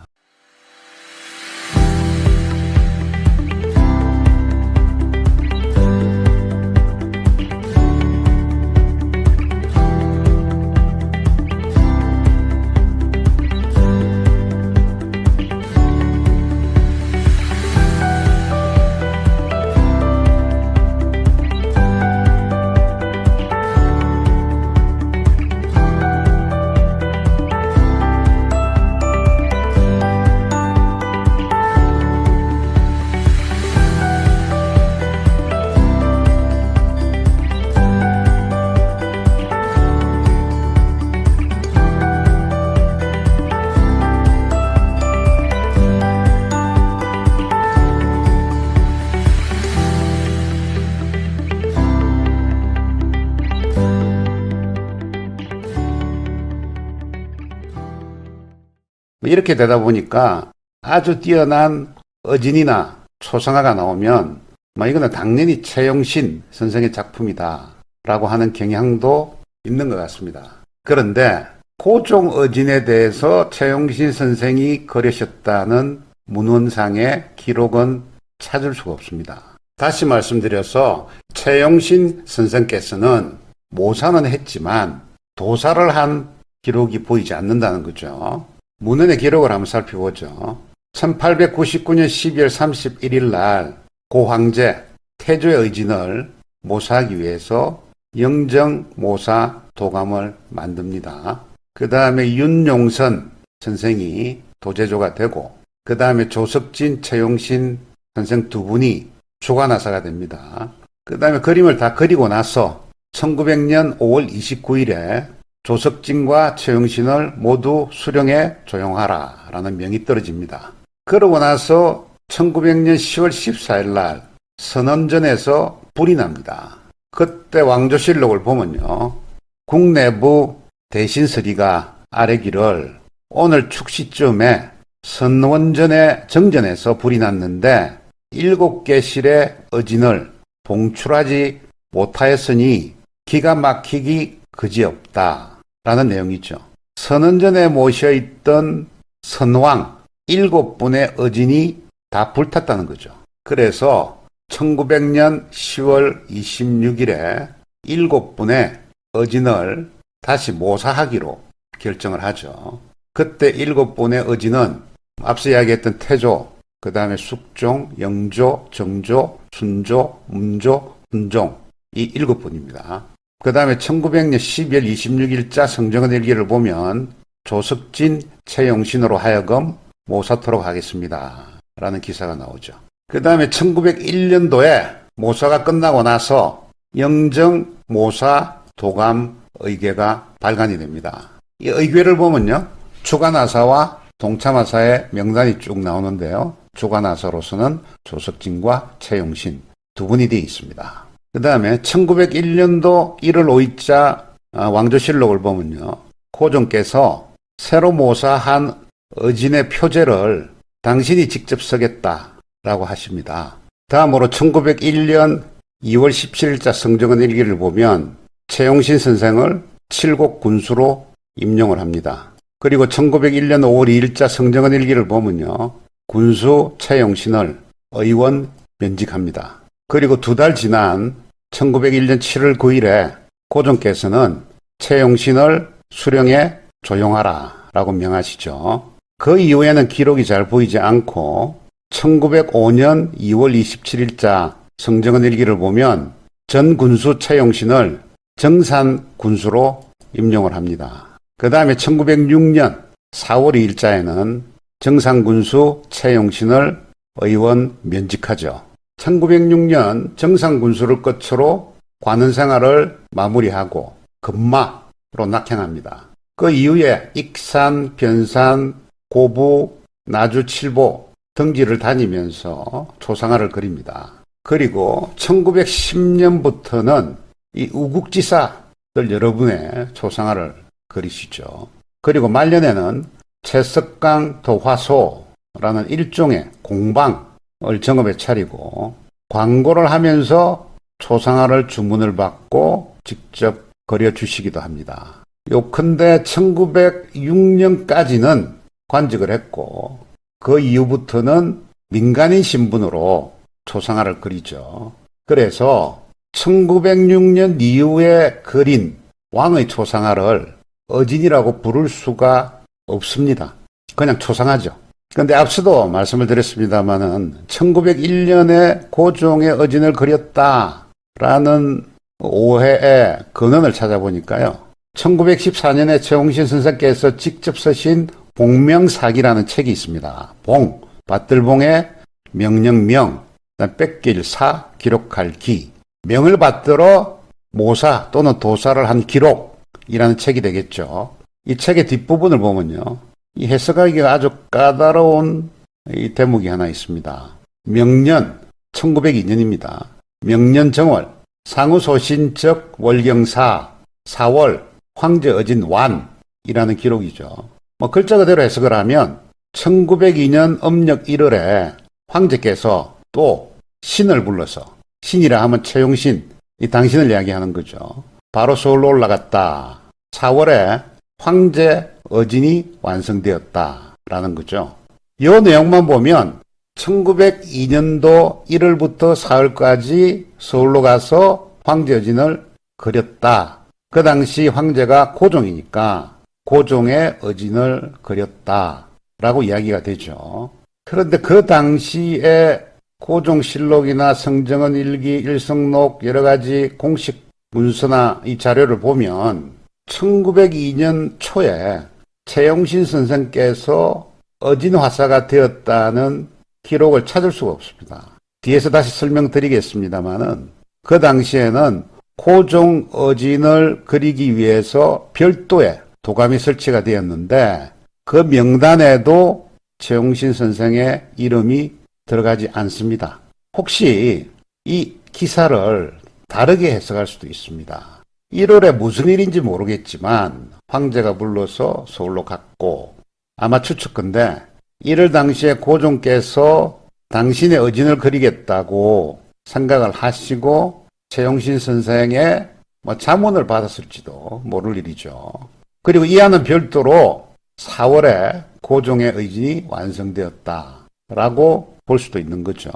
이렇게 되다 보니까 아주 뛰어난 어진이나 초상화가 나오면 이거는 당연히 채용신 선생의 작품이다 라고 하는 경향도 있는 것 같습니다. 그런데 고종 어진에 대해서 채용신 선생이 그리셨다는 문헌상의 기록은 찾을 수가 없습니다. 다시 말씀드려서 채용신 선생께서는 모사는 했지만 도사를 한 기록이 보이지 않는다는 거죠. 문헌의 기록을 한번 살펴보죠. 1899년 12월 31일 날 고황제 태조의 의진을 모사하기 위해서 영정모사 도감을 만듭니다. 그 다음에 윤용선 선생이 도제조가 되고 그 다음에 조석진, 채용신 선생 두 분이 주관하사가 됩니다. 그 다음에 그림을 다 그리고 나서 1900년 5월 29일에 조석진과 최영신을 모두 수령에 조용하라 라는 명이 떨어집니다. 그러고 나서 1900년 10월 14일 날 선언전에서 불이 납니다. 그때 왕조실록을 보면요. 국내부 대신서리가 아래기를 오늘 축시쯤에 선원전의 정전에서 불이 났는데 7개 실의 어진을 봉출하지 못하였으니 기가 막히기 그지없다 라는 내용이죠. 선원전에 모셔있던 선왕 7분의 어진이 다 불탔다는 거죠. 그래서 1900년 10월 26일에 7분의 어진을 다시 모사하기로 결정을 하죠. 그때 7분의 어진은 앞서 이야기했던 태조, 그 다음에 숙종, 영조, 정조, 순조, 문조, 훈종 이 7분입니다. 그 다음에 1900년 12월 26일자 성정원 일기를 보면 조석진, 최영신으로 하여금 모사토록 하겠습니다 라는 기사가 나오죠. 그 다음에 1901년도에 모사가 끝나고 나서 영정, 모사, 도감, 의궤가 발간이 됩니다. 이 의궤를 보면요. 주간하사와 동참하사의 명단이 쭉 나오는데요. 주간하사로서는 조석진과 최영신 두 분이 되어 있습니다. 그 다음에 1901년도 1월 5일자 왕조실록을 보면요. 고종께서 새로 모사한 어진의 표제를 당신이 직접 쓰겠다라고 하십니다. 다음으로 1901년 2월 17일자 성정원 일기를 보면 최영신 선생을 칠곡 군수로 임용을 합니다. 그리고 1901년 5월 2일자 성정원 일기를 보면요. 군수 최영신을 의원 면직합니다. 그리고 2달 지난 1901년 7월 9일에 고종께서는 최영신을 수령에 조용하라 라고 명하시죠. 그 이후에는 기록이 잘 보이지 않고 1905년 2월 27일자 성정원 일기를 보면 전 군수 최영신을 정산 군수로 임용을 합니다. 그 다음에 1906년 4월 2일자에는 정상군수 최영신을 의원 면직하죠. 1906년 정상군수를 끝으로 관원 생활을 마무리하고 금마로 낙향합니다. 그 이후에 익산, 변산, 고부, 나주, 칠보 등지를 다니면서 초상화를 그립니다. 그리고 1910년부터는 이 우국지사들 여러분의 초상화를 그리시죠. 그리고 말년에는 채석강 도화소라는 일종의 공방을 정업에 차리고 광고를 하면서 초상화를 주문을 받고 직접 그려주시기도 합니다. 요컨대 1906년까지는 관직을 했고 그 이후부터는 민간인 신분으로 초상화를 그리죠. 그래서 1906년 이후에 그린 왕의 초상화를 어진이라고 부를 수가 없습니다. 그냥 초상화죠. 그런데 앞서도 말씀을 드렸습니다마는 1901년에 고종의 어진을 그렸다라는 오해의 근원을 찾아보니까요. 1914년에 최홍신 선생께서 직접 쓰신 봉명사기라는 책이 있습니다. 봉, 밭들봉의 명령명, 뺏길 사, 기록할 기. 명을 받들어 모사 또는 도사를 한 기록이라는 책이 되겠죠. 이 책의 뒷부분을 보면요. 이 해석하기가 아주 까다로운 이 대목이 하나 있습니다. 명년, 1902년입니다. 명년 정월, 상우소신적 월경사, 4월, 황제 어진 완이라는 기록이죠. 글자 그대로 해석을 하면 1902년 음력 1월에 황제께서 또 신을 불러서 신이라 하면 최용신, 이 당신을 이야기하는 거죠. 바로 서울로 올라갔다. 4월에 황제 어진이 완성되었다라는 거죠. 이 내용만 보면 1902년도 1월부터 4월까지 서울로 가서 황제 어진을 그렸다. 그 당시 황제가 고종이니까 고종의 어진을 그렸다라고 이야기가 되죠. 그런데 그 당시에 고종실록이나 성정원 일기, 일성록 여러 가지 공식 문서나 이 자료를 보면 1902년 초에 최용신 선생께서 어진화사가 되었다는 기록을 찾을 수가 없습니다. 뒤에서 다시 설명드리겠습니다마는 그 당시에는 고종 어진을 그리기 위해서 별도의 도감이 설치가 되었는데 그 명단에도 최용신 선생의 이름이 들어가지 않습니다. 혹시 이 기사를 다르게 해석할 수도 있습니다. 1월에 무슨 일인지 모르겠지만 황제가 불러서 서울로 갔고 아마 추측컨대 1월 당시에 고종께서 당신의 어진을 그리겠다고 생각을 하시고 최용신 선생의 자문을 받았을지도 모를 일이죠. 그리고 이와는 별도로 4월에 고종의 의진이 완성되었다라고 볼 수도 있는 거죠.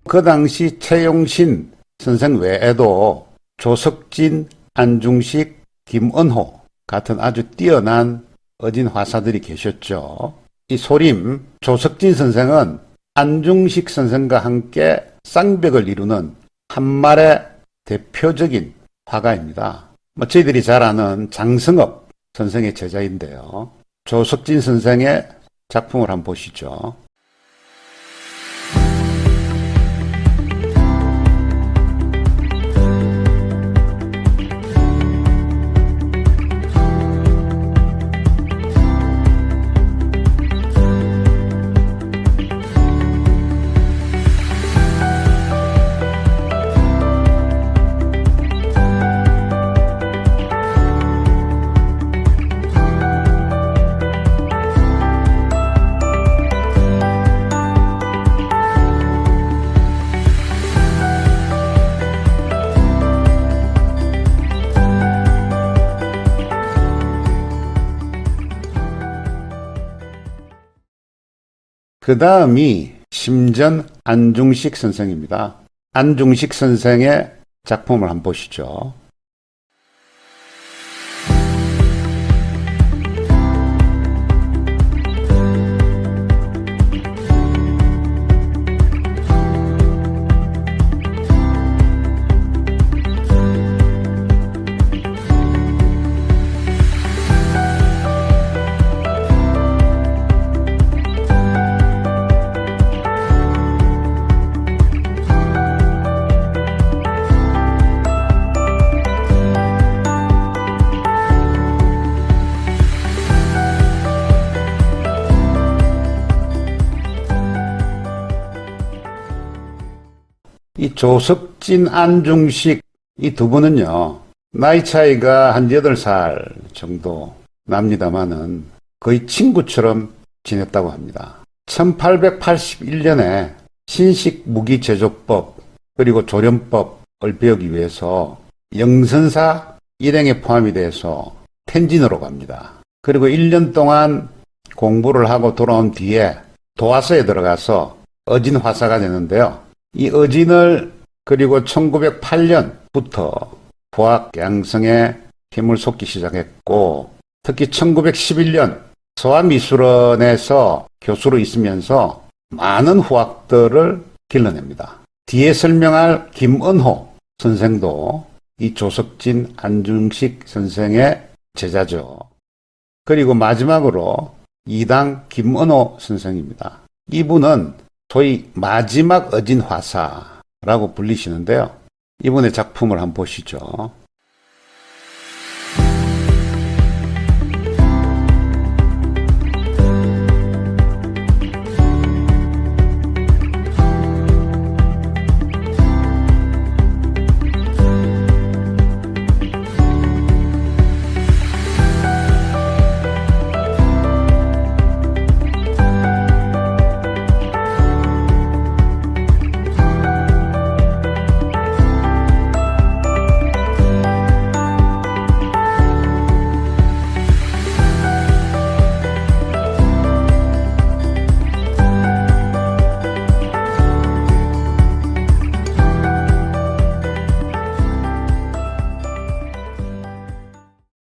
그 당시 최용신 선생 외에도 조석진, 안중식, 김은호 같은 아주 뛰어난 어진 화사들이 계셨죠. 이 소림 조석진 선생은 안중식 선생과 함께 쌍벽을 이루는 한말의 대표적인 화가입니다. 저희들이 잘 아는 장승업 선생의 제자인데요. 조석진 선생의 작품을 한번 보시죠. 그 다음이 심전 안중식 선생입니다. 안중식 선생의 작품을 한번 보시죠. 이 조석진, 안중식 이 두 분은요, 나이 차이가 한 8살 정도 납니다마는 거의 친구처럼 지냈다고 합니다. 1881년에 신식 무기 제조법 그리고 조련법을 배우기 위해서 영선사 일행에 포함이 돼서 텐진으로 갑니다. 그리고 1년 동안 공부를 하고 돌아온 뒤에 도화서에 들어가서 어진 화사가 되는데요. 이 어진을 그리고 1908년부터 부학 양성에 힘을 쏟기 시작했고 특히 1911년 서화미술원에서 교수로 있으면서 많은 후학들을 길러냅니다. 뒤에 설명할 김은호 선생도 이 조석진, 안중식 선생의 제자죠. 그리고 마지막으로 이당 김은호 선생입니다. 이분은 소위 마지막 어진 화사라고 불리시는데요. 이분의 작품을 한번 보시죠.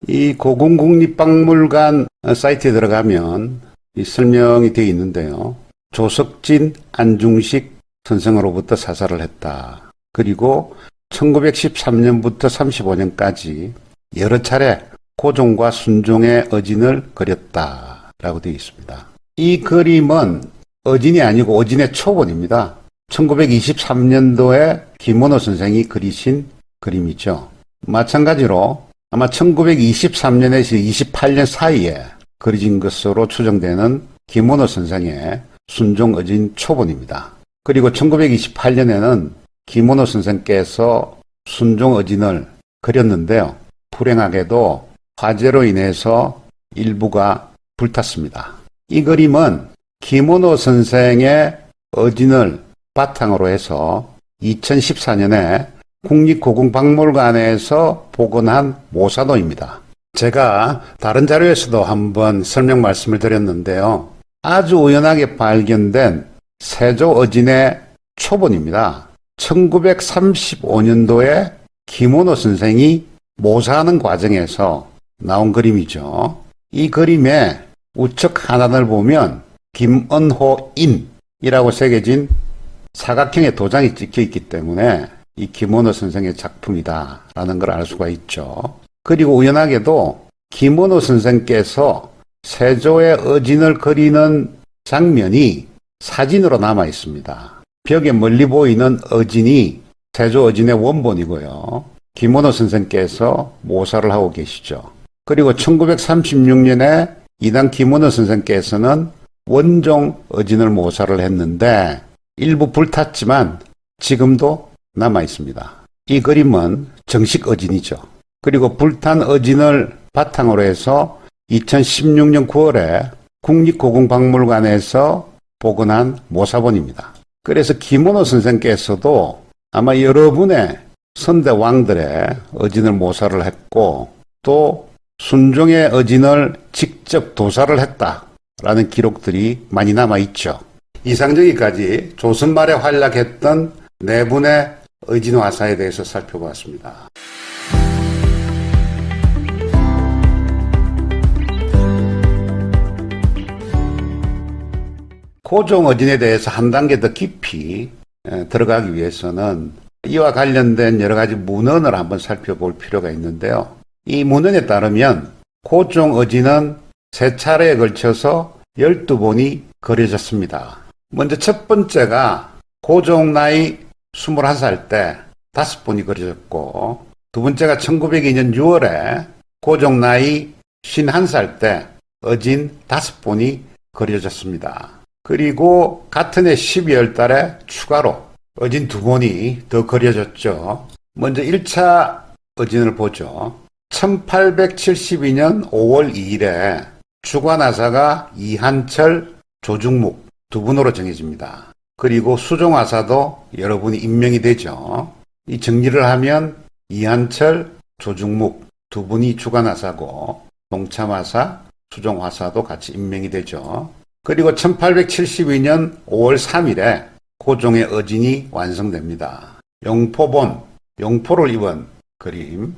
이 고궁국립박물관 사이트에 들어가면 이 설명이 되어 있는데요. 조석진, 안중식 선생으로부터 사사를 했다. 그리고 1913년부터 35년까지 여러 차례 고종과 순종의 어진을 그렸다라고 되어 있습니다. 이 그림은 어진이 아니고 어진의 초본입니다. 1923년도에 김원호 선생이 그리신 그림이죠. 마찬가지로 아마 1923년에서 28년 사이에 그려진 것으로 추정되는 김원호 선생의 순종어진 초본입니다. 그리고 1928년에는 김원호 선생께서 순종어진을 그렸는데요. 불행하게도 화재로 인해서 일부가 불탔습니다. 이 그림은 김원호 선생의 어진을 바탕으로 해서 2014년에 국립고궁박물관에서 복원한 모사도입니다. 제가 다른 자료에서도 한번 설명 말씀을 드렸는데요. 아주 우연하게 발견된 세조 어진의 초본입니다. 1935년도에 김원호 선생이 모사하는 과정에서 나온 그림이죠. 이 그림의 우측 하단을 보면 김은호인이라고 새겨진 사각형의 도장이 찍혀 있기 때문에 이 김원호 선생의 작품이다라는 걸 알 수가 있죠. 그리고 우연하게도 김원호 선생께서 세조의 어진을 그리는 장면이 사진으로 남아 있습니다. 벽에 멀리 보이는 어진이 세조 어진의 원본이고요. 김원호 선생께서 모사를 하고 계시죠. 그리고 1936년에 이당 김원호 선생께서는 원종 어진을 모사를 했는데 일부 불탔지만 지금도 남아 있습니다. 이 그림은 정식 어진이죠. 그리고 불탄 어진을 바탕으로 해서 2016년 9월에 국립고궁박물관에서 복원한 모사본입니다. 그래서 김원호 선생께서도 아마 여러분의 선대 왕들의 어진을 모사를 했고 또 순종의 어진을 직접 도사를 했다라는 기록들이 많이 남아있죠. 이상 저기까지 조선 말에 활약했던 네 분의 어진 화사에 대해서 살펴보았습니다. 고종 어진에 대해서 한 단계 더 깊이 들어가기 위해서는 이와 관련된 여러 가지 문헌을 한번 살펴볼 필요가 있는데요. 이 문헌에 따르면 고종 어진은 세 차례에 걸쳐서 12본이 그려졌습니다. 먼저 첫 번째가 고종 나이 21살 때 5본이 그려졌고, 두 번째가 1902년 6월에 고종 나이 51살 때 어진 5본이 그려졌습니다. 그리고 같은 해 12월 달에 추가로 어진 2본이 더 그려졌죠. 먼저 1차 어진을 보죠. 1872년 5월 2일에 주관화사가 이한철, 조중묵 2분으로 정해집니다. 그리고 수종화사도 여러분이 임명이 되죠. 이 정리를 하면 이한철, 조중묵 2분이 주관화사고 동참화사, 수종화사도 같이 임명이 되죠. 그리고 1872년 5월 3일에 고종의 어진이 완성됩니다. 용포본, 용포를 입은 그림,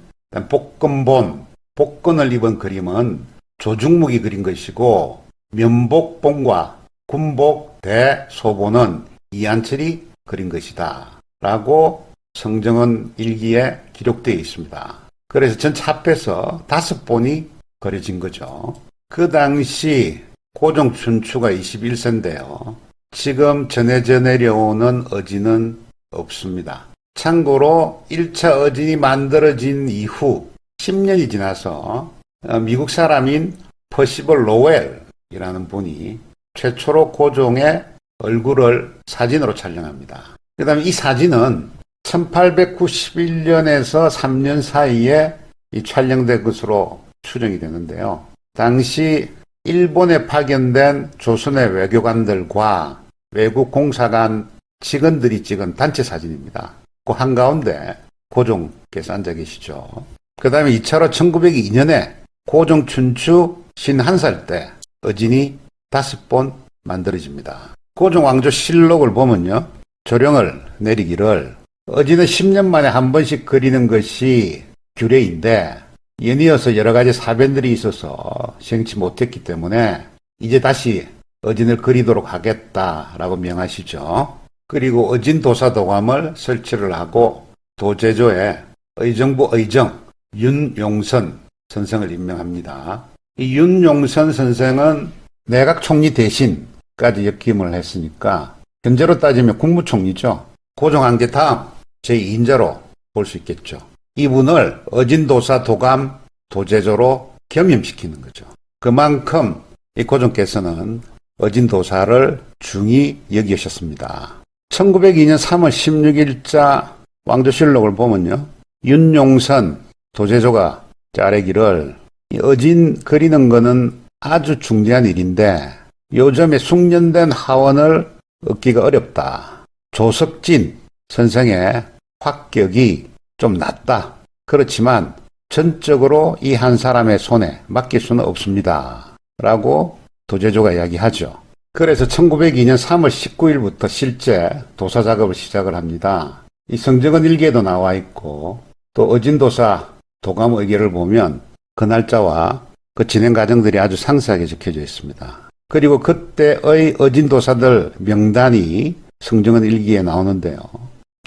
복근본, 복근을 입은 그림은 조중묵이 그린 것이고, 면복본과 군복 대소본은 이한철이 그린 것이다 라고 성정원 일기에 기록되어 있습니다. 그래서 전체 합해서 5본이 그려진 거죠. 그 당시 고종 춘추가 21세인데요. 지금 전해져 내려오는 어진은 없습니다. 참고로 1차 어진이 만들어진 이후 10년이 지나서 미국 사람인 퍼시벌 로웰이라는 분이 최초로 고종의 얼굴을 사진으로 촬영합니다. 그 다음에 이 사진은 1891년에서 3년 사이에 촬영된 것으로 추정이 되는데요. 당시 일본에 파견된 조선의 외교관들과 외국 공사관 직원들이 찍은 단체 사진입니다. 그 한가운데 고종께서 앉아 계시죠. 그 다음에 2차로 1902년에 고종 춘추 51살 때 어진이 5본 만들어집니다. 고종 왕조 실록을 보면요. 조령을 내리기를 어진은 10년 만에 한 번씩 그리는 것이 규례인데 연이어서 여러 가지 사변들이 있어서 시행치 못했기 때문에 이제 다시 어진을 그리도록 하겠다라고 명하시죠. 그리고 어진도사도감을 설치를 하고 도제조에 의정부 의정 윤용선 선생을 임명합니다. 이 윤용선 선생은 내각 총리 대신까지 역임을 했으니까 현재로 따지면 국무총리죠. 고종황제 다음 제2인자로 볼 수 있겠죠. 이분을 어진도사 도감 도제조로 겸임시키는 거죠. 그만큼 이 고종께서는 어진도사를 중히 여기셨습니다. 1902년 3월 16일자 왕조실록을 보면요. 윤용선 도제조가 짜내기를 어진 그리는 거는 아주 중대한 일인데 요즘에 숙련된 하원을 얻기가 어렵다. 조석진 선생의 확격이 좀 낮다. 그렇지만 전적으로 이 한 사람의 손에 맡길 수는 없습니다. 라고 도제조가 이야기하죠. 그래서 1902년 3월 19일부터 실제 도사 작업을 시작을 합니다. 이 성정은 일기에도 나와 있고 또 어진도사 도감 의결을 보면 그 날짜와 그 진행 과정들이 아주 상세하게 적혀져 있습니다. 그리고 그때의 어진도사들 명단이 성정은 일기에 나오는데요.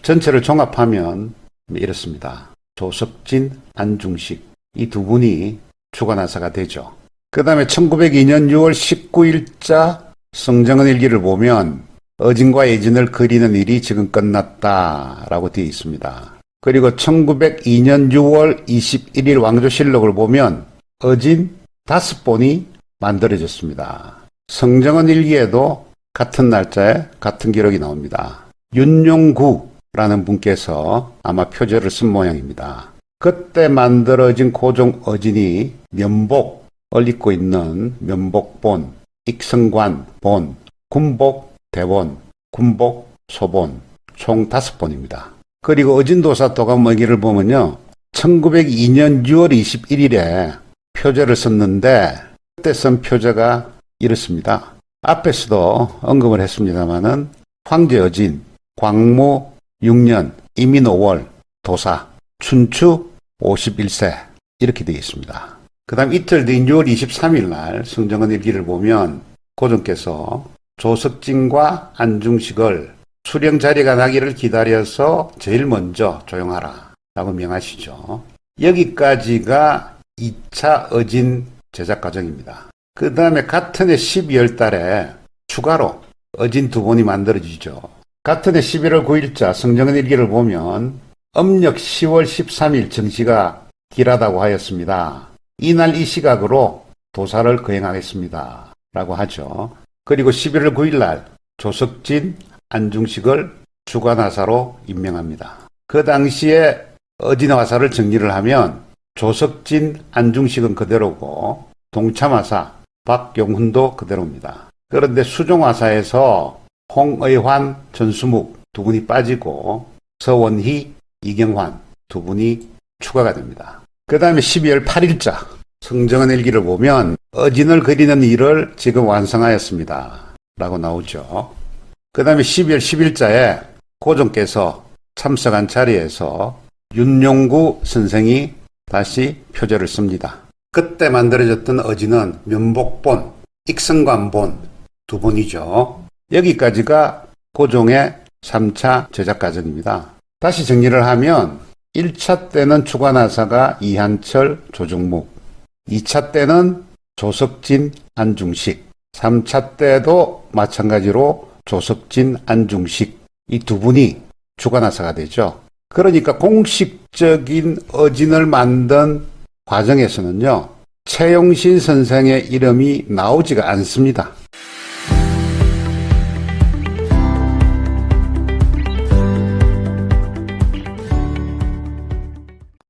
전체를 종합하면 이렇습니다. 조석진, 안중식 이 두 분이 주관하사가 되죠. 그 다음에 1902년 6월 19일자 성정은 일기를 보면 어진과 예진을 그리는 일이 지금 끝났다라고 되어 있습니다. 그리고 1902년 6월 21일 왕조실록을 보면 어진 5본이 만들어졌습니다. 성정은 일기에도 같은 날짜에 같은 기록이 나옵니다. 윤용구라는 분께서 아마 표제를 쓴 모양입니다. 그때 만들어진 고종 어진이 면복을 입고 있는 면복본, 익성관본, 군복대본, 군복소본 총 5본입니다. 그리고 어진도사 도감 의기를 보면요. 1902년 6월 21일에 표제를 썼는데 그때 쓴 표제가 이렇습니다. 앞에서도 언급을 했습니다마는 황제 어진, 광무 6년, 이민 5월, 도사, 춘추 51세 이렇게 되어 있습니다. 그 다음 이틀 뒤인 6월 23일 날 성정은 일기를 보면 고종께서 조석진과 안중식을 수령 자리가 나기를 기다려서 제일 먼저 조용하라 라고 명하시죠. 여기까지가 2차 어진 제작 과정입니다. 그 다음에 같은 해 12월 달에 추가로 어진 2본이 만들어지죠. 같은 해 11월 9일자 성정은 일기를 보면 âm 력 10월 13일 정시가 길하다고 하였습니다. 이날 이 시각으로 도사를 거행하겠습니다. 라고 하죠. 그리고 11월 9일 날 조석진, 안중식을 주관하사로 임명합니다. 그 당시에 어진의 화사를 정리를 하면 조석진, 안중식은 그대로고 동참화사 박용훈도 그대로입니다. 그런데 수종화사에서 홍의환, 전수묵 2분이 빠지고 서원희, 이경환 2분이 추가가 됩니다. 그 다음에 12월 8일자 성정은 일기를 보면 어진을 그리는 일을 지금 완성하였습니다. 라고 나오죠. 그 다음에 12월 10일자에 고종께서 참석한 자리에서 윤용구 선생이 다시 표제를 씁니다. 그때 만들어졌던 어진은 면복본, 익성관본 2본이죠. 여기까지가 고종의 3차 제작 과정입니다. 다시 정리를 하면 1차 때는 주관하사가 이한철, 조정묵, 2차 때는 조석진, 안중식, 3차 때도 마찬가지로 조석진, 안중식 이 2분이 주관하사가 되죠. 그러니까 공식적인 어진을 만든 과정에서는요. 최용신 선생의 이름이 나오지가 않습니다.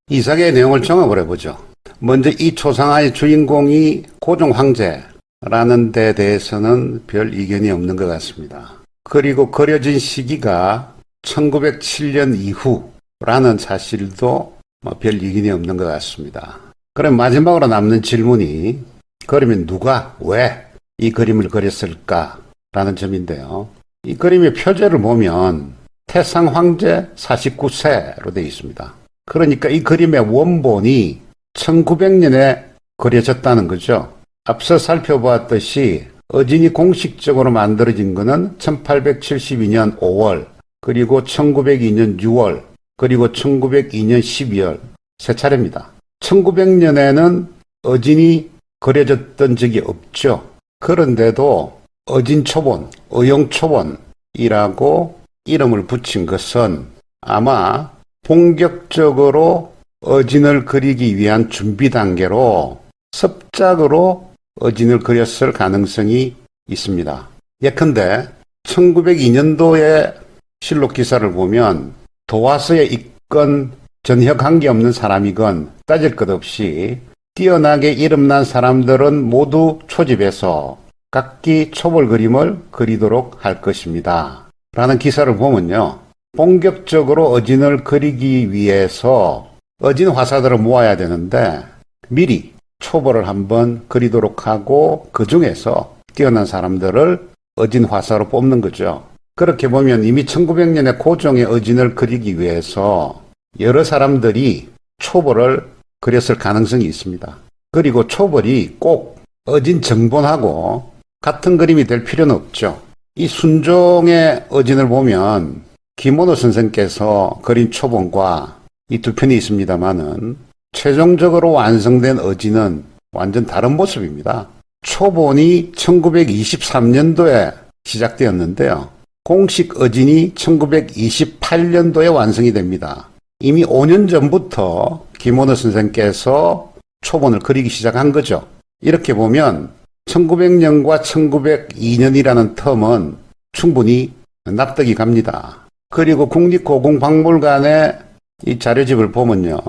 이삭의 내용을 종합을 해보죠. 먼저 이 초상화의 주인공이 고종 황제라는 데 대해서는 별 이견이 없는 것 같습니다. 그리고 그려진 시기가 1907년 이후라는 사실도 별 이견이 없는 것 같습니다. 그럼 마지막으로 남는 질문이 그러면 누가 왜 이 그림을 그렸을까라는 점인데요. 이 그림의 표제를 보면 태상 황제 49세로 되어 있습니다. 그러니까 이 그림의 원본이 1900년에 그려졌다는 거죠. 앞서 살펴보았듯이 어진이 공식적으로 만들어진 것은 1872년 5월, 그리고 1902년 6월, 그리고 1902년 12월 세 차례입니다. 1900년에는 어진이 그려졌던 적이 없죠. 그런데도 어진초본, 의용초본이라고 이름을 붙인 것은 아마 본격적으로 어진을 그리기 위한 준비 단계로 습작으로 어진을 그렸을 가능성이 있습니다. 예컨대 1902년도의 실록 기사를 보면 도화서에 있건 전혀 관계없는 사람이건 따질 것 없이 뛰어나게 이름난 사람들은 모두 초집해서 각기 초벌 그림을 그리도록 할 것입니다. 라는 기사를 보면요. 본격적으로 어진을 그리기 위해서 어진 화사들을 모아야 되는데 미리 초벌을 한번 그리도록 하고 그 중에서 뛰어난 사람들을 어진 화사로 뽑는 거죠. 그렇게 보면 이미 1900년에 고종의 어진을 그리기 위해서 여러 사람들이 초벌을 그렸을 가능성이 있습니다. 그리고 초벌이 꼭 어진 정본하고 같은 그림이 될 필요는 없죠. 이 순종의 어진을 보면 김원호 선생께서 그린 초본과 이 두 편이 있습니다만은 최종적으로 완성된 어진은 완전 다른 모습입니다. 초본이 1923년도에 시작되었는데요. 공식 어진이 1928년도에 완성이 됩니다. 이미 5년 전부터 김원호 선생께서 초본을 그리기 시작한 거죠. 이렇게 보면 1900년과 1902년이라는 텀은 충분히 납득이 갑니다. 그리고 국립고궁박물관의 이 자료집을 보면요.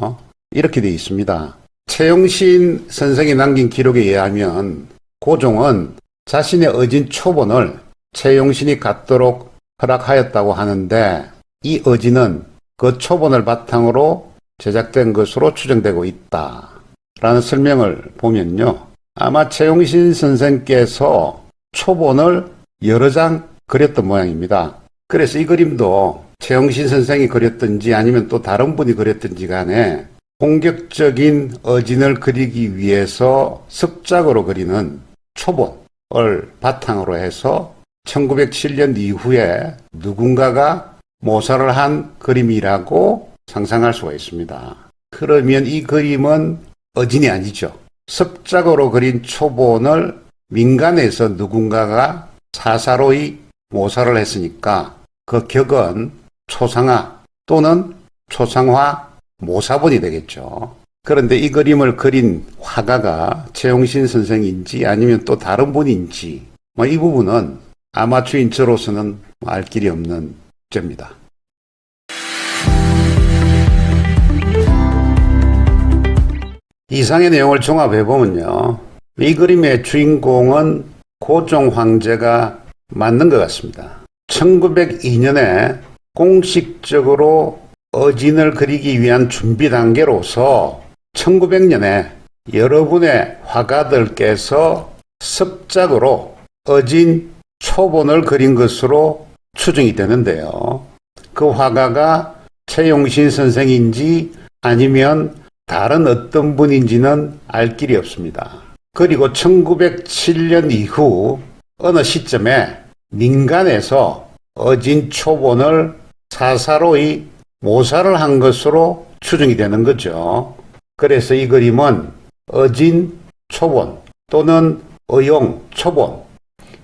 이렇게 되어 있습니다. 최용신 선생이 남긴 기록에 의하면 고종은 자신의 어진 초본을 최용신이 갖도록 허락하였다고 하는데 이 어진은 그 초본을 바탕으로 제작된 것으로 추정되고 있다. 라는 설명을 보면요. 아마 최용신 선생께서 초본을 여러 장 그렸던 모양입니다. 그래서 이 그림도 최용신 선생이 그렸든지 아니면 또 다른 분이 그렸든지 간에 본격적인 어진을 그리기 위해서 습작으로 그리는 초본을 바탕으로 해서 1907년 이후에 누군가가 모사를 한 그림이라고 상상할 수가 있습니다. 그러면 이 그림은 어진이 아니죠. 습작으로 그린 초본을 민간에서 누군가가 사사로이 모사를 했으니까 그 격은 초상화 또는 초상화 모사본이 되겠죠. 그런데 이 그림을 그린 화가가 최용신 선생인지 아니면 또 다른 분인지 이 부분은 아마추어인 저로서는 알 길이 없는 문제입니다. 이상의 내용을 종합해보면요. 이 그림의 주인공은 고종 황제가 맞는 것 같습니다. 1902년에 공식적으로 어진을 그리기 위한 준비 단계로서 1900년에 여러분의 화가들께서 습작으로 어진 초본을 그린 것으로 추정이 되는데요. 그 화가가 최용신 선생인지 아니면 다른 어떤 분인지는 알 길이 없습니다. 그리고 1907년 이후 어느 시점에 민간에서 어진 초본을 사사로이 모사를 한 것으로 추정이 되는 거죠. 그래서 이 그림은 어진 초본 또는 의용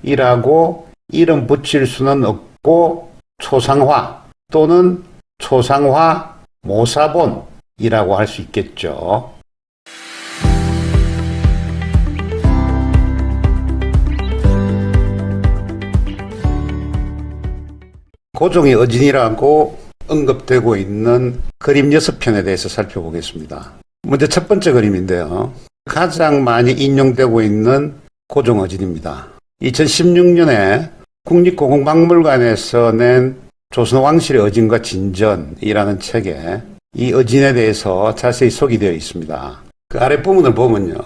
초본이라고 이름 붙일 수는 없고 초상화 또는 초상화 모사본이라고 할 수 있겠죠. 고종의 어진이라고 언급되고 있는 그림 6편에 대해서 살펴보겠습니다. 먼저 첫 번째 그림인데요. 가장 많이 인용되고 있는 고종 어진입니다. 2016년에 국립고궁박물관에서 낸 조선왕실의 어진과 진전이라는 책에 이 어진에 대해서 자세히 소개되어 있습니다. 그 아랫부분을 보면요.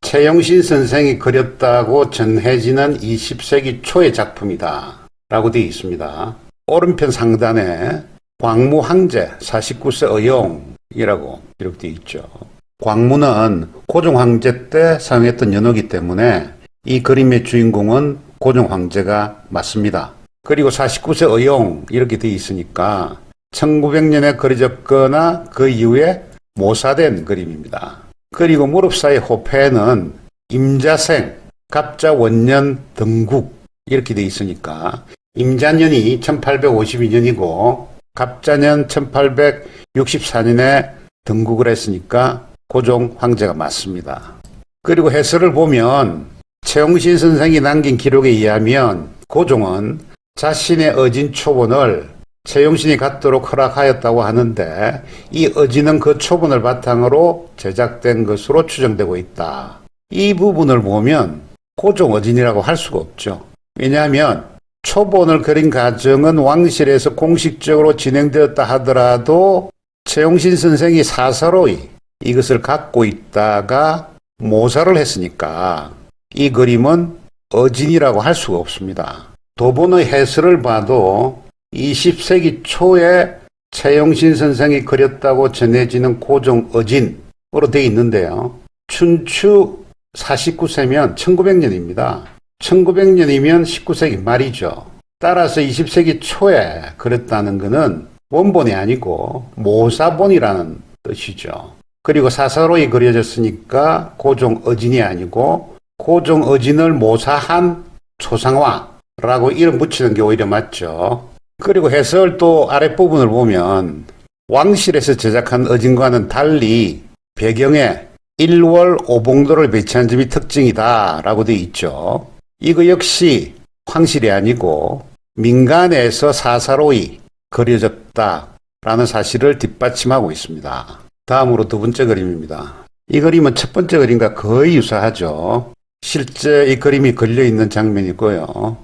최용신 선생이 그렸다고 전해지는 20세기 초의 작품이다 라고 되어 있습니다. 오른편 상단에 광무 황제 49세 의용이라고 기록되어 있죠. 광무는 고종 황제 때 사용했던 연호기 때문에 이 그림의 주인공은 고종 황제가 맞습니다. 그리고 49세 의용 이렇게 되어 있으니까 1900년에 그려졌거나 그 이후에 모사된 그림입니다. 그리고 무릎 사이 호패는 임자생 갑자 원년 등국 이렇게 돼 있으니까 임자년이 1852년이고 갑자년 1864년에 등국을 했으니까 고종 황제가 맞습니다. 그리고 해설을 보면 최용신 선생이 남긴 기록에 의하면 고종은 자신의 어진 초본을 최용신이 갖도록 허락하였다고 하는데 이 어진은 그 초본을 바탕으로 제작된 것으로 추정되고 있다. 이 부분을 보면 고종 어진이라고 할 수가 없죠. 왜냐하면 초본을 그린 과정은 왕실에서 공식적으로 진행되었다 하더라도 최용신 선생이 사사로이 이것을 갖고 있다가 모사를 했으니까 이 그림은 어진이라고 할 수가 없습니다. 도본의 해설을 봐도 20세기 초에 최용신 선생이 그렸다고 전해지는 고종 어진으로 되어 있는데요. 춘추 49세면 1900년입니다. 1900년이면 19세기 말이죠. 따라서 20세기 초에 그렸다는 것은 원본이 아니고 모사본이라는 뜻이죠. 그리고 사사로이 그려졌으니까 고종 어진이 아니고 고종 어진을 모사한 초상화라고 이름 붙이는 게 오히려 맞죠. 그리고 해설 또 아랫부분을 보면 왕실에서 제작한 어진과는 달리 배경에 일월 오봉도를 배치한 점이 특징이다 라고 되어 있죠. 이거 역시 황실이 아니고 민간에서 사사로이 그려졌다라는 사실을 뒷받침하고 있습니다. 다음으로 두 번째 그림입니다. 이 그림은 첫 번째 그림과 거의 유사하죠. 실제 이 그림이 걸려있는 장면이고요.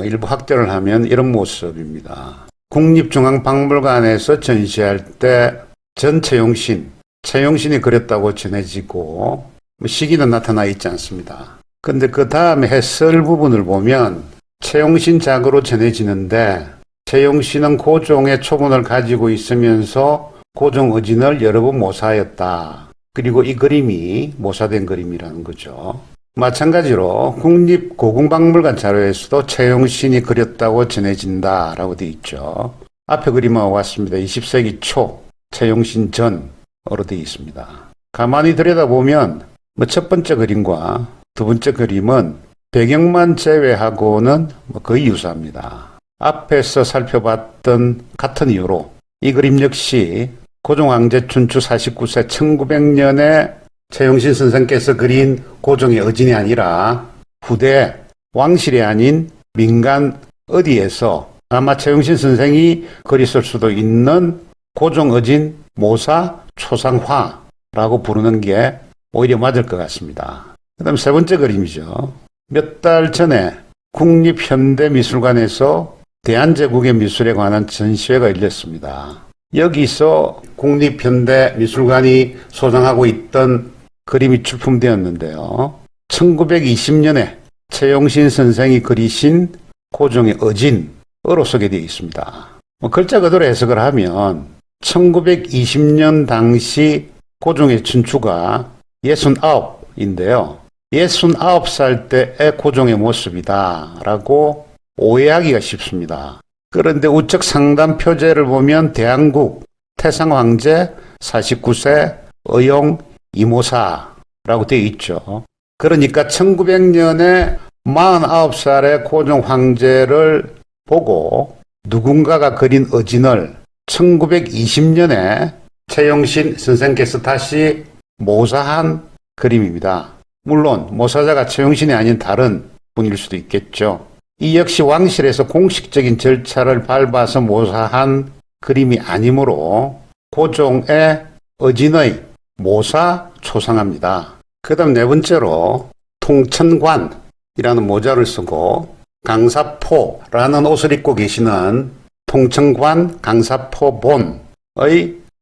일부 확대를 하면 이런 모습입니다. 국립중앙박물관에서 전시할 때 전 최용신이 그렸다고 전해지고 시기는 나타나 있지 않습니다. 근데 그 다음에 해설 부분을 보면 최용신 작으로 전해지는데 최용신은 고종의 초본을 가지고 있으면서 고종 어진을 여러 번 모사하였다. 그리고 이 그림이 모사된 그림이라는 거죠. 마찬가지로 국립고궁박물관 자료에서도 최용신이 그렸다고 전해진다라고 되어 있죠. 앞에 그림하고 같습니다. 20세기 초 최용신 전으로 되어 있습니다. 가만히 들여다보면 첫 번째 그림과 두 번째 그림은 배경만 제외하고는 거의 유사합니다. 앞에서 살펴봤던 같은 이유로 이 그림 역시 고종 황제 춘추 49세 1900년에 최용신 선생께서 그린 고종의 어진이 아니라 후대 왕실이 아닌 민간 어디에서 아마 최용신 선생이 그렸을 수도 있는 고종 어진 모사 초상화라고 부르는 게 오히려 맞을 것 같습니다. 그 다음 세 번째 그림이죠. 몇 달 전에 국립현대미술관에서 대한제국의 미술에 관한 전시회가 열렸습니다. 여기서 국립현대미술관이 소장하고 있던 그림이 출품되었는데요. 1920년에 최용신 선생이 그리신 고종의 어진으로 소개되어 있습니다. 글자 그대로 해석을 하면 1920년 당시 고종의 춘추가 69인데요. 69살 때의 고종의 모습이다 라고 오해하기가 쉽습니다. 그런데 우측 상단 표제를 보면 대한국 태상황제 49세 의용 이모사라고 되어 있죠. 그러니까 1900년에 49살의 고종 황제를 보고 누군가가 그린 어진을 1920년에 최용신 선생께서 다시 모사한 그림입니다. 물론 모사자가 최용신이 아닌 다른 분일 수도 있겠죠. 이 역시 왕실에서 공식적인 절차를 밟아서 모사한 그림이 아니므로 고종의 어진의 모사 초상화입니다. 그 다음 네 번째로 통천관이라는 모자를 쓰고 강사포라는 옷을 입고 계시는 통천관 강사포본의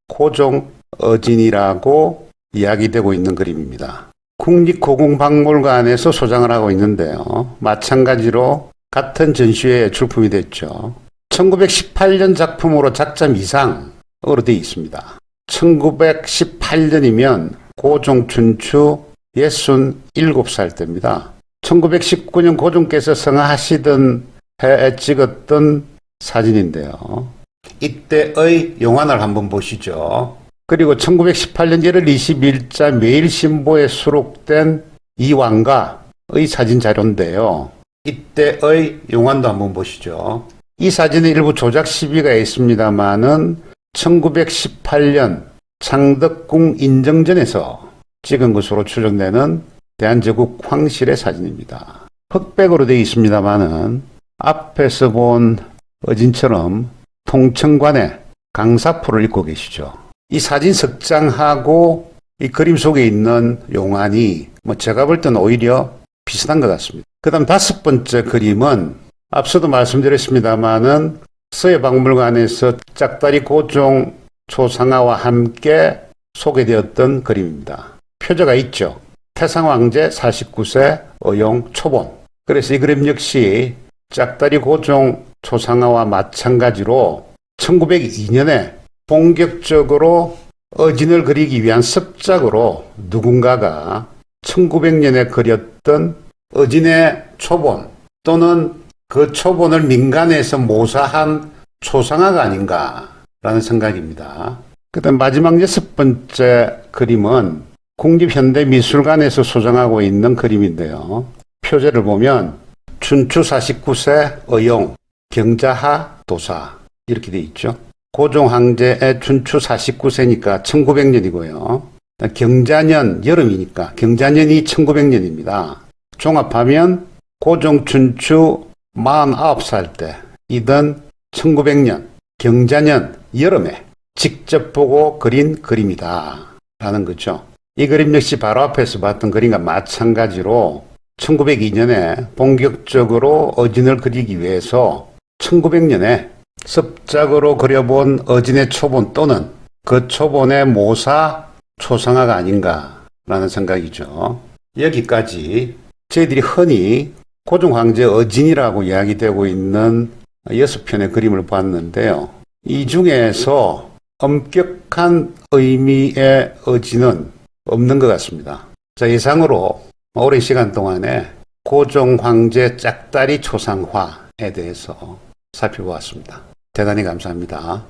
고종 어진이라고 이야기되고 있는 그림입니다. 국립고궁박물관에서 소장을 하고 있는데요. 마찬가지로 같은 전시회에 출품이 됐죠. 1918년 작품으로 작점 이상으로 되어 있습니다. 1918년이면 고종 춘추 67살 때입니다. 1919년 고종께서 성하시던 해에 찍었던 사진인데요. 이때의 용안을 한번 보시죠. 그리고 1918년 1월 21일자 매일신보에 수록된 이 왕가 사진 자료인데요. 이때의 용안도 한번 보시죠. 이 사진에 일부 조작 시비가 있습니다만은 1918년 창덕궁 인정전에서 찍은 것으로 추정되는 대한제국 황실의 사진입니다. 흑백으로 되어 있습니다만은 앞에서 본 어진처럼 통청관에 강사포를 입고 계시죠. 이 사진 석장하고 이 그림 속에 있는 용안이 제가 볼 때는 오히려 비슷한 것 같습니다. 그 다음 5번째 그림은 앞서도 말씀드렸습니다마는 서해박물관에서 짝다리 고종 초상화와 함께 소개되었던 그림입니다. 표제가 있죠. 태상황제 49세 의용 초본. 그래서 이 그림 역시 짝다리 고종 초상화와 마찬가지로 1902년에 본격적으로 어진을 그리기 위한 습작으로 누군가가 1900년에 그렸던 어진의 초본 또는 그 초본을 민간에서 모사한 초상화가 아닌가라는 생각입니다. 그다음 마지막 6번째 그림은 국립현대미술관에서 소장하고 있는 그림인데요. 표제를 보면 춘추 49세 의용 경자하 도사 이렇게 돼 있죠. 고종 황제의 춘추 49세니까 1900년이고요. 경자년 여름이니까 경자년이 1900년입니다. 종합하면 고종 춘추 49살 때 이던 1900년 경자년 여름에 직접 보고 그린 그림이다 라는 거죠. 이 그림 역시 바로 앞에서 봤던 그림과 마찬가지로 1902년에 본격적으로 어진을 그리기 위해서 1900년에 습작으로 그려본 어진의 초본 또는 그 초본의 모사 초상화가 아닌가라는 생각이죠. 여기까지 저희들이 흔히 고종 황제 어진이라고 이야기되고 있는 6편의 그림을 봤는데요. 이 중에서 엄격한 의미의 어진은 없는 것 같습니다. 자, 이상으로 오랜 시간 동안에 고종 황제 짝다리 초상화에 대해서 살펴보았습니다. 대단히 감사합니다.